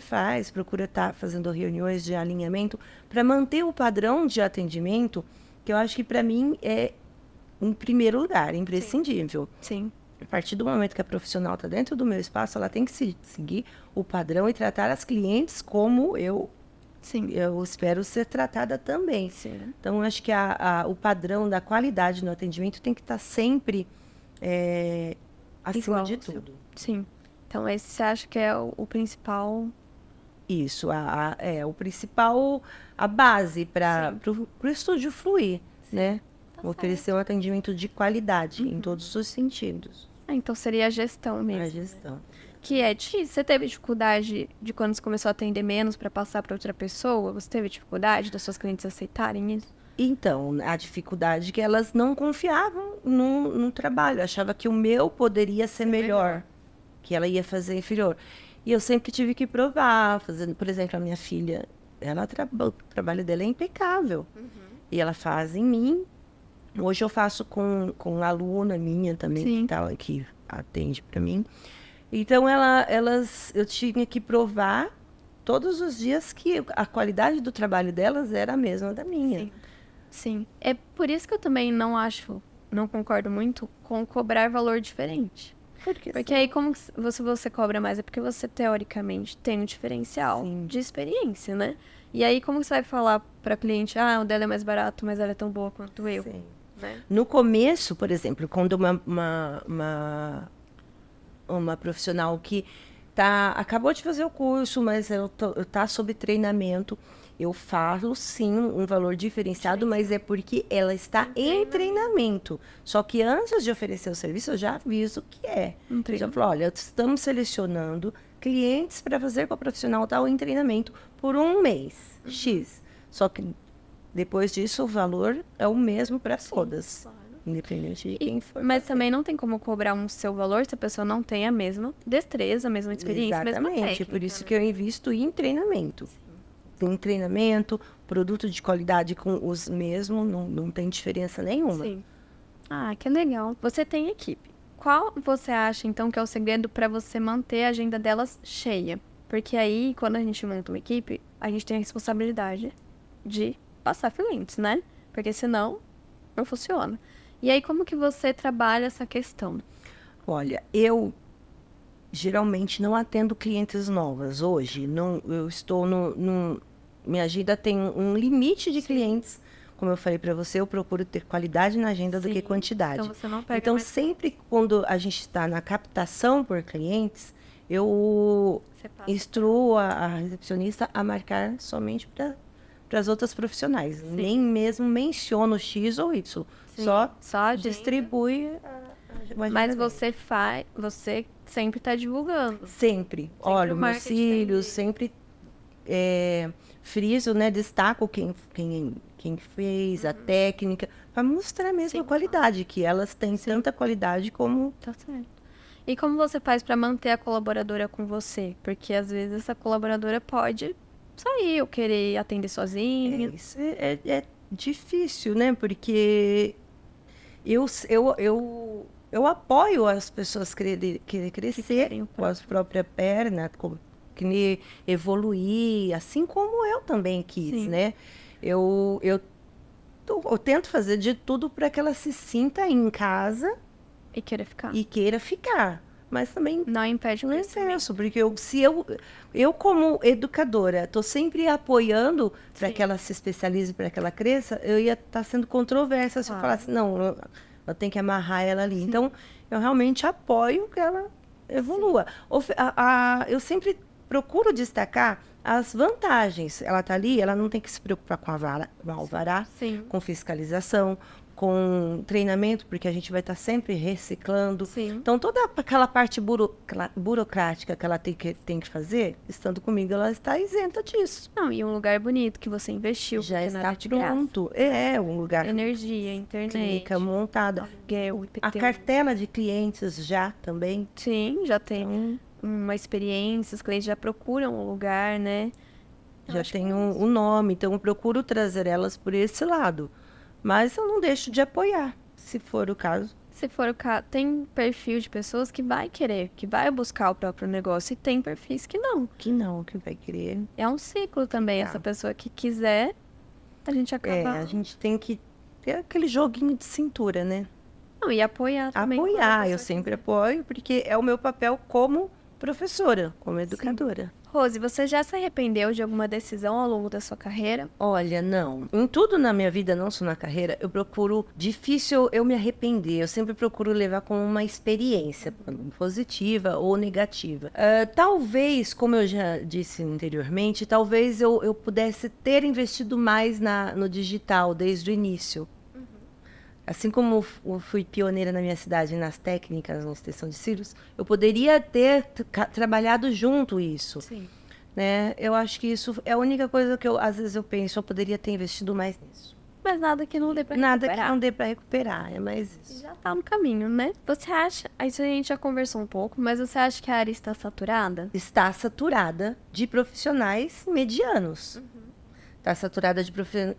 procura estar fazendo reuniões de alinhamento para manter o padrão de atendimento, que eu acho que para mim é, em primeiro lugar, imprescindível. Sim. A partir do momento que a profissional está dentro do meu espaço, ela tem que seguir o padrão e tratar as clientes como eu espero ser tratada também. Sim. Então, eu acho que o padrão da qualidade no atendimento tem que estar sempre acima de tudo. Sim. Então, esse você acha que é o principal? Isso, o principal, a base para o estúdio fluir, né? Oferecer um atendimento de qualidade em todos os sentidos. Então seria a gestão mesmo. A gestão. Que é difícil. Você teve dificuldade de quando você começou a atender menos para passar para outra pessoa? Você teve dificuldade das suas clientes aceitarem isso? Então, a dificuldade é que elas não confiavam no trabalho. Achava que o meu poderia ser melhor, que ela ia fazer inferior. E eu sempre tive que provar, fazendo, por exemplo, a minha filha, o trabalho dela é impecável. E ela faz em mim. Hoje eu faço com uma aluna minha também, que atende para mim. Então, eu tinha que provar todos os dias que a qualidade do trabalho delas era a mesma da minha. Sim. É por isso que eu também não concordo muito com cobrar valor diferente. Porque aí, como você cobra mais? É porque você, teoricamente, tem um diferencial de experiência, né? E aí, como você vai falar para cliente, o dela é mais barato, mas ela é tão boa quanto eu? Sim. Né? No começo, por exemplo, quando uma profissional que acabou de fazer o curso, mas está sob treinamento, eu falo sim um valor diferenciado, mas é porque ela está em treinamento. Só que antes de oferecer o serviço, eu já aviso o que é. Eu já falo, olha, estamos selecionando clientes para fazer com a profissional tal em treinamento por um mês, X. Só que depois disso, o valor é o mesmo para todas. Claro. Independente de quem for. Mas também não tem como cobrar um seu valor se a pessoa não tem a mesma destreza, a mesma experiência, a mesma técnica. Por isso que eu invisto em treinamento. Tem treinamento, produto de qualidade com os mesmos, não tem diferença nenhuma. Sim. Que legal. Você tem equipe. Qual você acha, então, que é o segredo para você manter a agenda delas cheia? Porque aí, quando a gente monta uma equipe, a gente tem a responsabilidade de passar clientes, né? Porque senão, não funciona. E aí, como que você trabalha essa questão? Olha, eu geralmente não atendo clientes novas hoje. Eu estou minha agenda tem um limite de clientes. Como eu falei para você, eu procuro ter qualidade na agenda do que quantidade. Então, você não pega então sempre quando a gente está na captação por clientes, eu instruo a recepcionista a marcar somente para as outras profissionais. Nem mesmo menciono X ou Y. Só distribui Mas você sempre está divulgando. Sempre. Olha, meus cílios, sempre friso, né? Destaco quem fez, a técnica, para mostrar mesmo a qualidade, que elas têm tanta qualidade como... Tá certo. E como você faz para manter a colaboradora com você? Porque às vezes essa colaboradora pode sair ou querer atender sozinha. Isso é difícil, né? Porque eu apoio as pessoas querer crescer com as próprias pernas, querer evoluir, assim como eu também quis, né? Eu tento fazer de tudo para que ela se sinta em casa e queira ficar. Mas também não impede o excesso, porque eu como educadora, estou sempre apoiando para que ela se especialize, para que ela cresça, eu ia estar sendo controversa se eu falasse, não, eu tenho que amarrar ela ali. Então, eu realmente apoio que ela evolua. Eu sempre procuro destacar as vantagens. Ela está ali, ela não tem que se preocupar com o alvará, com fiscalização, com treinamento, porque a gente vai estar sempre reciclando. Então, toda aquela parte burocrática que ela tem que fazer, estando comigo, ela está isenta disso. E um lugar bonito que você investiu. Já está pronto. Um lugar... Energia, internet. Clínica montada. Aluguel, IPTU. A cartela de clientes já também. Sim, já tem uma experiência, os clientes já procuram o lugar, né? Já tem um nome, então eu procuro trazer elas por esse lado. Mas eu não deixo de apoiar, se for o caso. Se for o caso, tem perfil de pessoas que vai querer, que vai buscar o próprio negócio, e tem perfis que não. Que vai querer. É um ciclo também, essa pessoa que quiser, a gente acaba... a gente tem que ter aquele joguinho de cintura, né? E apoiar também. Apoiar, eu sempre apoio, porque é o meu papel como professora, como educadora. Rose, você já se arrependeu de alguma decisão ao longo da sua carreira? Olha, não. Em tudo na minha vida, não só na carreira, eu procuro... Difícil eu me arrepender. Eu sempre procuro levar como uma experiência positiva ou negativa. Talvez, como eu já disse anteriormente, talvez eu pudesse ter investido mais no digital desde o início. assim como eu fui pioneira na minha cidade nas técnicas de extensão de cílios, eu poderia ter trabalhado junto isso. Sim. Né? Eu acho que isso é a única coisa que às vezes eu penso, eu poderia ter investido mais nisso. Mas nada que não dê pra recuperar. Nada que não dê pra recuperar, é mais isso. Já tá no caminho, né? Você acha, isso a gente já conversou um pouco, mas você acha que a área está saturada? Está saturada de profissionais medianos. Está saturada de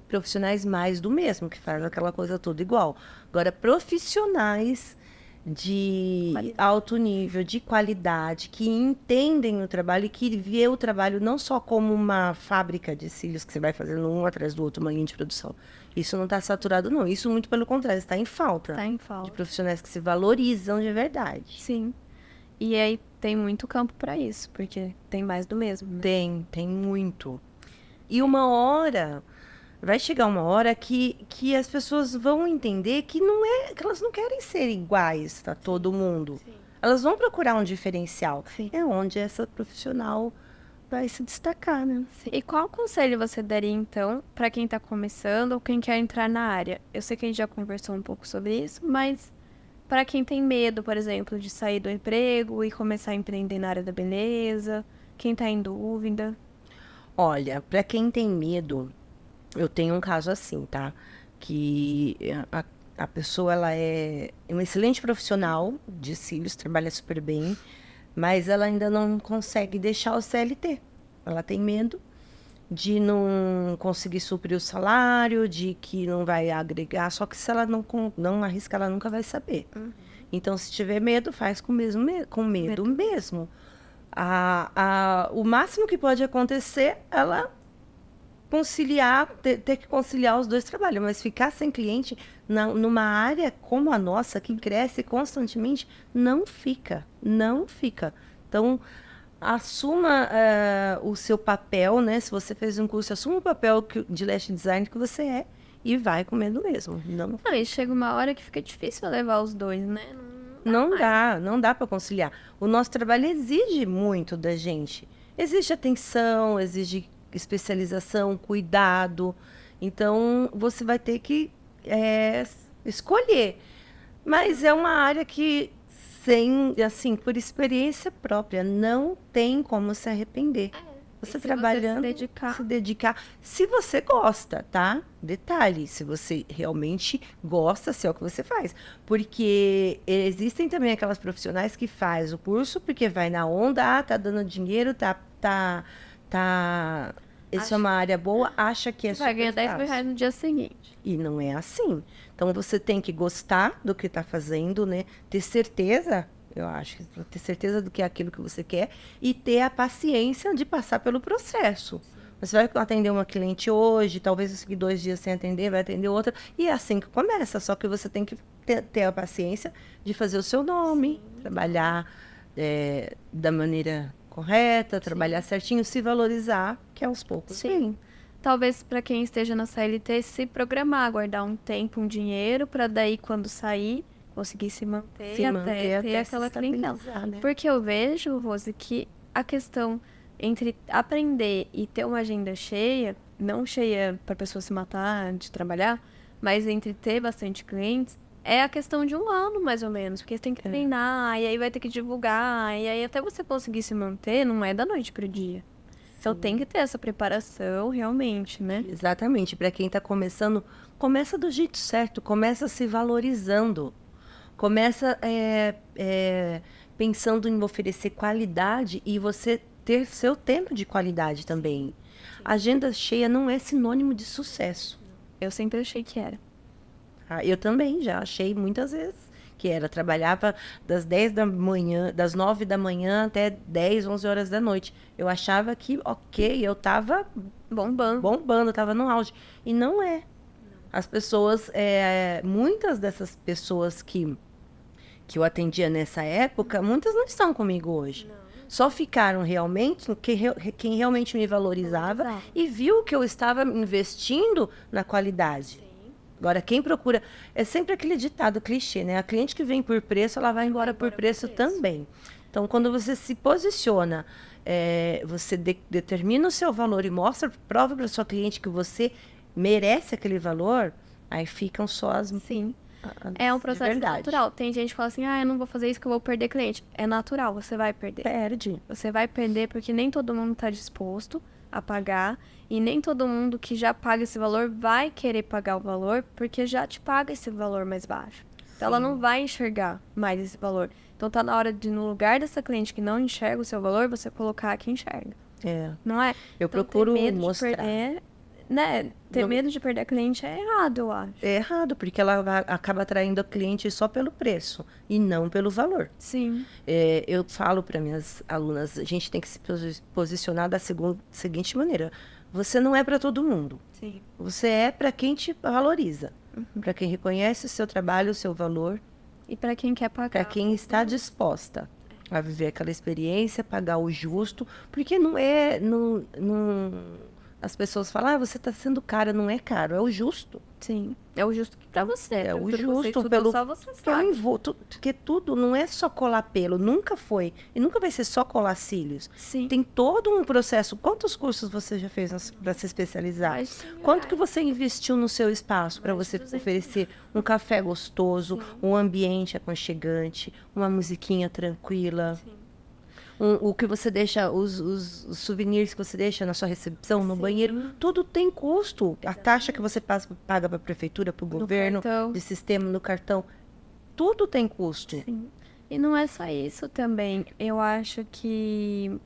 profissionais mais do mesmo, que faz aquela coisa toda igual. Agora, profissionais de alto nível, de qualidade, que entendem o trabalho e que vê o trabalho não só como uma fábrica de cílios que você vai fazendo um atrás do outro, uma linha de produção. Isso não está saturado, não. Isso, muito pelo contrário, está em falta. Está em falta. De profissionais que se valorizam de verdade. Sim. E aí tem muito campo para isso, porque tem mais do mesmo, né? Tem muito. E uma hora, vai chegar uma hora que as pessoas vão entender que que elas não querem ser iguais a todo mundo. Sim. Elas vão procurar um diferencial. Sim. É onde essa profissional vai se destacar, né? Sim. E qual conselho você daria, então, para quem está começando ou quem quer entrar na área? Eu sei que a gente já conversou um pouco sobre isso, mas para quem tem medo, por exemplo, de sair do emprego e começar a empreender na área da beleza, quem está em dúvida... Olha, para quem tem medo, eu tenho um caso assim, tá? Que a pessoa, ela é uma excelente profissional de cílios, trabalha super bem, mas ela ainda não consegue deixar o CLT. Ela tem medo de não conseguir suprir o salário, de que não vai agregar, só que se ela não arriscar, ela nunca vai saber. Então, se tiver medo, faz com medo mesmo. O máximo que pode acontecer, ela ter que conciliar os dois trabalhos, mas ficar sem cliente numa área como a nossa, que cresce constantemente, não fica. Então, assuma o seu papel, né? Se você fez um curso, assuma o papel de lash design que você é e vai com medo mesmo. Não, e chega uma hora que fica difícil levar os dois, né? Não dá para conciliar. O nosso trabalho exige muito da gente. Exige atenção, exige especialização, cuidado. Então, você vai ter que escolher. Mas é uma área que, por experiência própria, não tem como se arrepender. Você trabalhando, se dedicar, se você gosta, tá? Detalhe, se você realmente gosta, se é o que você faz. Porque existem também aquelas profissionais que faz o curso porque vai na onda, tá dando dinheiro, isso é uma área boa, acha que é super vai ganhar 10 mil reais no dia seguinte. E não é assim. Então, você tem que gostar do que está fazendo, né? Ter certeza... Eu acho que ter certeza do que é aquilo que você quer e ter a paciência de passar pelo processo. Sim. Você vai atender uma cliente hoje, talvez você fique 2 dias sem atender, vai atender outra, e é assim que começa. Só que você tem que ter a paciência de fazer o seu nome, sim, trabalhar da maneira correta, sim, trabalhar certinho, se valorizar, que é aos poucos. Sim. Talvez para quem esteja na CLT, se programar, guardar um tempo, um dinheiro, para daí quando sair... conseguir se manter até ter aquela clientela. Né? Porque eu vejo, Rose, que a questão entre aprender e ter uma agenda cheia, não cheia para a pessoa se matar de trabalhar, mas entre ter bastante clientes, é a questão de 1 ano, mais ou menos. Porque você tem que treinar, e aí vai ter que divulgar, e aí até você conseguir se manter, não é da noite pro dia. Então tem que ter essa preparação realmente, né? Exatamente. Para quem está começando, começa do jeito certo, começa se valorizando. Começa pensando em oferecer qualidade e você ter seu tempo de qualidade também. Sim. Agenda cheia não é sinônimo de sucesso. Eu sempre achei que era. Eu também já achei muitas vezes que era. Trabalhava das 9 da manhã até 10, 11 horas da noite. Eu achava que, eu estava bombando, estava no auge. E não é. As pessoas, muitas dessas pessoas que eu atendia nessa época, muitas não estão comigo hoje. Não. Só ficaram realmente quem realmente me valorizava e viu que eu estava investindo na qualidade. Sim. Agora, quem procura... É sempre aquele ditado clichê, né? A cliente que vem por preço, ela vai embora por preço também. Então, quando você se posiciona, você determina o seu valor e prova para a sua cliente que você merece aquele valor, aí ficam só as... Sim. É um processo natural. Tem gente que fala assim, eu não vou fazer isso que eu vou perder cliente. É natural, você vai perder. Perde. Você vai perder porque nem todo mundo está disposto a pagar e nem todo mundo que já paga esse valor vai querer pagar o valor porque já te paga esse valor mais baixo. Então, ela não vai enxergar mais esse valor. Então, tá na hora de, no lugar dessa cliente que não enxerga o seu valor, você colocar que enxerga. Não é? Eu procuro mostrar. Ter medo de perder a cliente é errado, eu acho. É errado, porque ela acaba atraindo a cliente só pelo preço e não pelo valor. Sim. Eu falo para minhas alunas, a gente tem que se posicionar da seguinte maneira. Você não é para todo mundo. Sim. Você é para quem te valoriza. Para quem reconhece o seu trabalho, o seu valor. E para quem quer pagar. Para quem está disposta a viver aquela experiência, pagar o justo. Porque não é... As pessoas falam, você está sendo caro. Não é caro, é o justo. Sim, é o justo para você. É o justo pelo... Só você sabe. Porque tudo não é só colar pelo, nunca foi. E nunca vai ser só colar cílios. Sim. Tem todo um processo. Quantos cursos você já fez para se especializar? Quanto que você investiu no seu espaço para você oferecer um café gostoso, um ambiente aconchegante, uma musiquinha tranquila? Sim. O que você deixa, os souvenirs que você deixa na sua recepção, no banheiro, tudo tem custo. A taxa que você paga para a prefeitura, para o governo, de sistema, no cartão, tudo tem custo. Sim. E não é só isso também. Eu acho que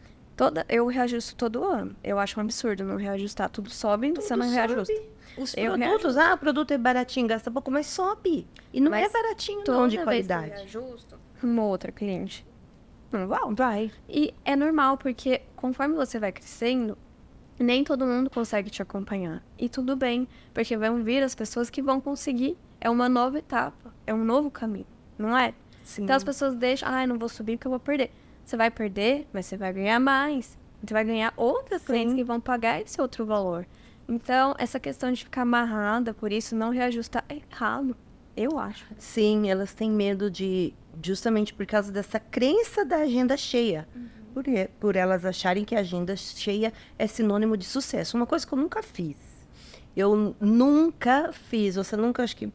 eu reajusto todo ano. Eu acho um absurdo não reajustar. Tudo sobe e você não reajusta. Os produtos, o produto é baratinho, gasta pouco, mas sobe. E não é baratinho, não, de qualidade. Toda vez que eu reajusto, uma outra cliente... Vai. E é normal, porque conforme você vai crescendo, nem todo mundo consegue te acompanhar. E tudo bem, porque vão vir as pessoas que vão conseguir. É uma nova etapa, é um novo caminho, não é? Sim. Então as pessoas deixam, não vou subir porque eu vou perder. Você vai perder, mas você vai ganhar mais. Você vai ganhar outras clientes que vão pagar esse outro valor. Então, essa questão de ficar amarrada por isso, não reajustar, é errado. Eu acho. Sim, elas têm medo justamente por causa dessa crença da agenda cheia. Por elas acharem que a agenda cheia é sinônimo de sucesso. Uma coisa que eu nunca fiz. Eu nunca fiz. Você nunca, acho que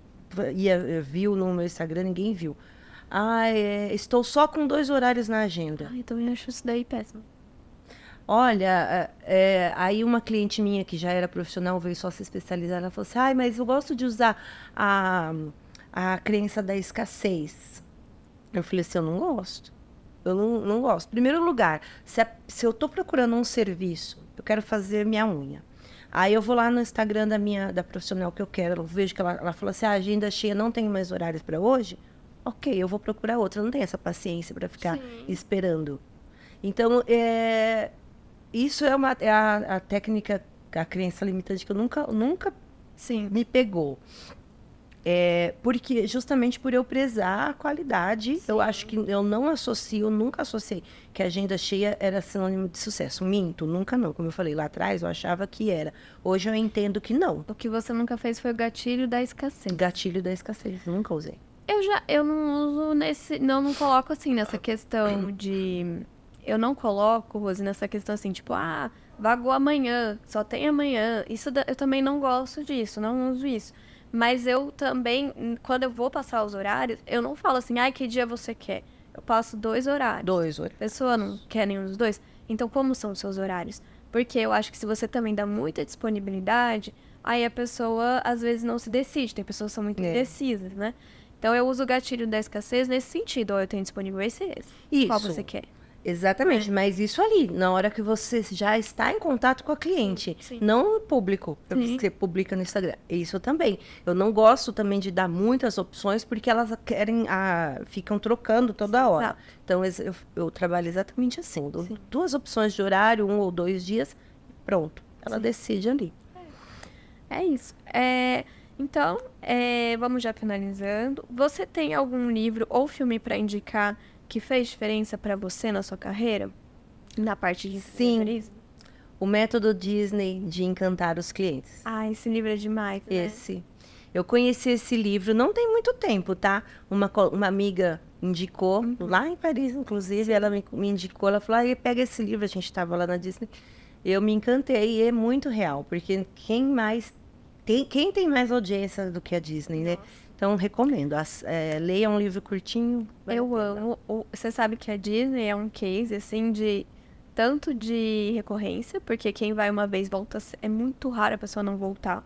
viu no meu Instagram, ninguém viu. Estou só com 2 horários na agenda. Eu também acho isso daí péssimo. Olha, aí uma cliente minha que já era profissional veio só se especializar. Ela falou assim, mas eu gosto de usar a crença da escassez. Eu falei assim, eu não gosto. Eu não gosto. Em primeiro lugar, se eu estou procurando um serviço, eu quero fazer minha unha. Aí eu vou lá no Instagram da profissional que eu quero, eu vejo que ela falou assim, a agenda cheia, não tem mais horários para hoje? Ok, eu vou procurar outra. Eu não tenho essa paciência para ficar esperando. Então, isso é a técnica, a crença limitante que eu nunca me pegou. Porque justamente por eu prezar a qualidade, eu acho que eu nunca associei que a agenda cheia era sinônimo de sucesso. Minto, nunca não. Como eu falei lá atrás, eu achava que era. Hoje eu entendo que não. O que você nunca fez foi o gatilho da escassez. Gatilho da escassez, nunca usei. Eu não uso não coloco assim nessa questão de... Eu não coloco, Rose, nessa questão assim, tipo, vagou amanhã, só tem amanhã. Eu também não gosto disso, não uso isso. Mas eu também, quando eu vou passar os horários, eu não falo assim, que dia você quer? Eu passo 2 horários. 2 horários. A pessoa não quer nenhum dos 2. Então, como são os seus horários? Porque eu acho que se você também dá muita disponibilidade, aí a pessoa, às vezes, não se decide. Tem pessoas que são muito indecisas, né? Então, eu uso o gatilho da escassez nesse sentido. Eu tenho disponível esse. Isso. Qual você quer? Exatamente, mas isso ali, na hora que você já está em contato com a cliente, não o público, porque você publica no Instagram. Isso também. Eu não gosto também de dar muitas opções, porque elas ficam trocando toda hora. Exato. Então, eu trabalho exatamente assim. Eu dou 2 opções de horário, 1 ou 2 dias, pronto. Ela decide ali. É isso. Então, vamos já finalizando. Você tem algum livro ou filme para indicar que fez diferença para você na sua carreira? Na parte de empreendedorismo? Sim. O Método Disney de Encantar os Clientes. Esse livro é demais, né? Esse. Eu conheci esse livro não tem muito tempo, tá? Uma amiga indicou, lá em Paris, inclusive, ela me indicou, ela falou, pega esse livro, a gente estava lá na Disney. Eu me encantei e é muito real, porque quem tem mais audiência do que a Disney, né? Então, recomendo. Leia um livro curtinho. Eu amo. Você sabe que a Disney é um case, assim, tanto de recorrência, porque quem vai uma vez volta, é muito raro a pessoa não voltar.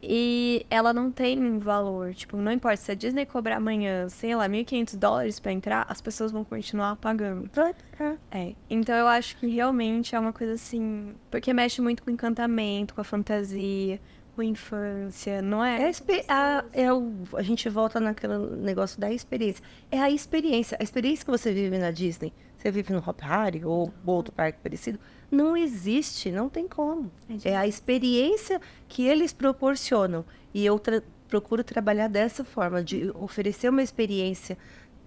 E ela não tem valor, tipo, não importa se a Disney cobrar amanhã, sei lá, $1.500 pra entrar, as pessoas vão continuar pagando. Então eu acho que realmente é uma coisa assim, porque mexe muito com o encantamento, com a fantasia, com a infância, não é? A gente volta naquele negócio da experiência. É a experiência que você vive na Disney, você vive no Hop Hari ou outro parque parecido, não existe, não tem como. É a experiência que eles proporcionam. E eu procuro trabalhar dessa forma, de oferecer uma experiência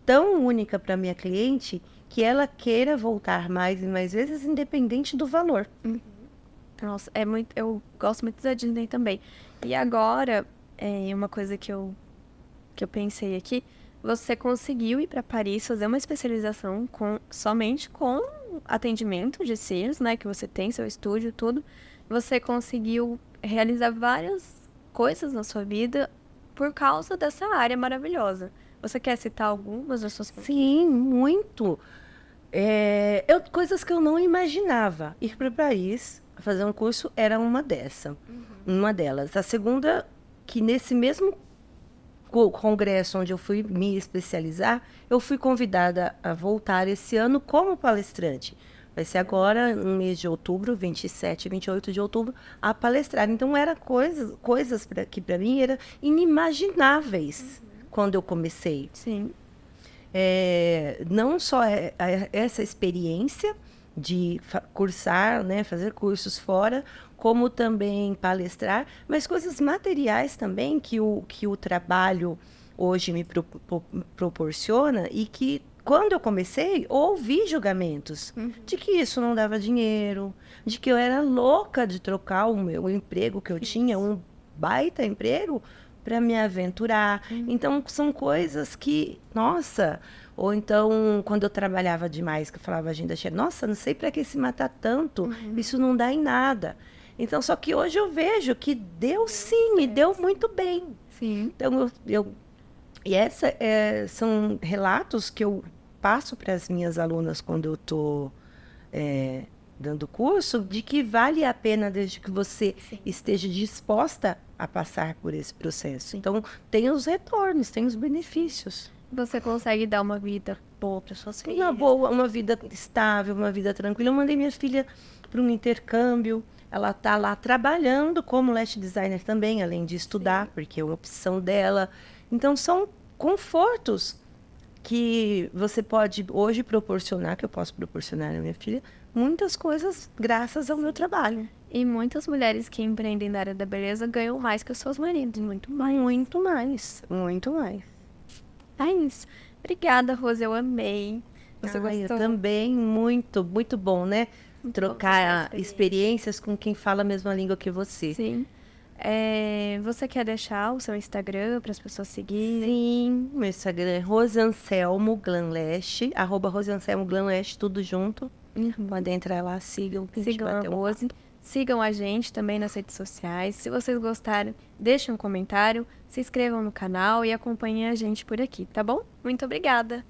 tão única para minha cliente que ela queira voltar mais e mais vezes, independente do valor. Nossa, eu gosto muito da Disney também. E agora, uma coisa que eu pensei aqui, você conseguiu ir para Paris fazer uma especialização somente com atendimento de cílios, né? Que você tem, seu estúdio, tudo. Você conseguiu realizar várias coisas na sua vida por causa dessa área maravilhosa. Você quer citar algumas das suas coisas? Sim, muito. Coisas que eu não imaginava. Ir para Paris, fazer um curso, era uma delas. A segunda, que nesse mesmo congresso onde eu fui me especializar, eu fui convidada a voltar esse ano como palestrante. Vai ser agora, no mês de outubro, 27 e 28 de outubro, a palestrar. Então, eram coisas que para mim eram inimagináveis quando eu comecei. Sim. Não só essa experiência de cursar, né, fazer cursos fora, como também palestrar, mas coisas materiais também que o trabalho hoje me proporciona e que, quando eu comecei, ouvi julgamentos de que isso não dava dinheiro, de que eu era louca de trocar o meu emprego que eu tinha, um baita emprego, para me aventurar. Então, são coisas que, nossa... Ou então, quando eu trabalhava demais, que eu falava, agenda cheia, nossa, não sei para que se matar tanto, isso não dá em nada. Então, só que hoje eu vejo que deu sim, e deu muito bem. Sim. Então, são relatos que eu passo para as minhas alunas quando eu estou dando curso, de que vale a pena desde que você esteja disposta a passar por esse processo. Então, tem os retornos, tem os benefícios. Você consegue dar uma vida boa para suas filhas? Uma vida estável, uma vida tranquila. Eu mandei minha filha para um intercâmbio. Ela está lá trabalhando como lash designer também, além de estudar, porque é uma opção dela. Então, são confortos que você pode hoje proporcionar, que eu posso proporcionar à minha filha, muitas coisas graças ao meu trabalho. E muitas mulheres que empreendem na área da beleza ganham mais que os seus maridos. Muito mais. Muito mais. Muito mais. É isso. Obrigada, Rose. Eu amei. Você gostou? Eu também. Muito, muito bom, né? Trocar experiências com quem fala a mesma língua que você. Sim. Você quer deixar o seu Instagram para as pessoas seguirem? Sim. Meu Instagram é Rosanselmo Glamlash, @Rosanselmo Glamlash, tudo junto. Podem entrar lá, sigam. Sigam a Rose. Sigam a gente também nas redes sociais. Se vocês gostaram, deixem um comentário, se inscrevam no canal e acompanhem a gente por aqui, tá bom? Muito obrigada!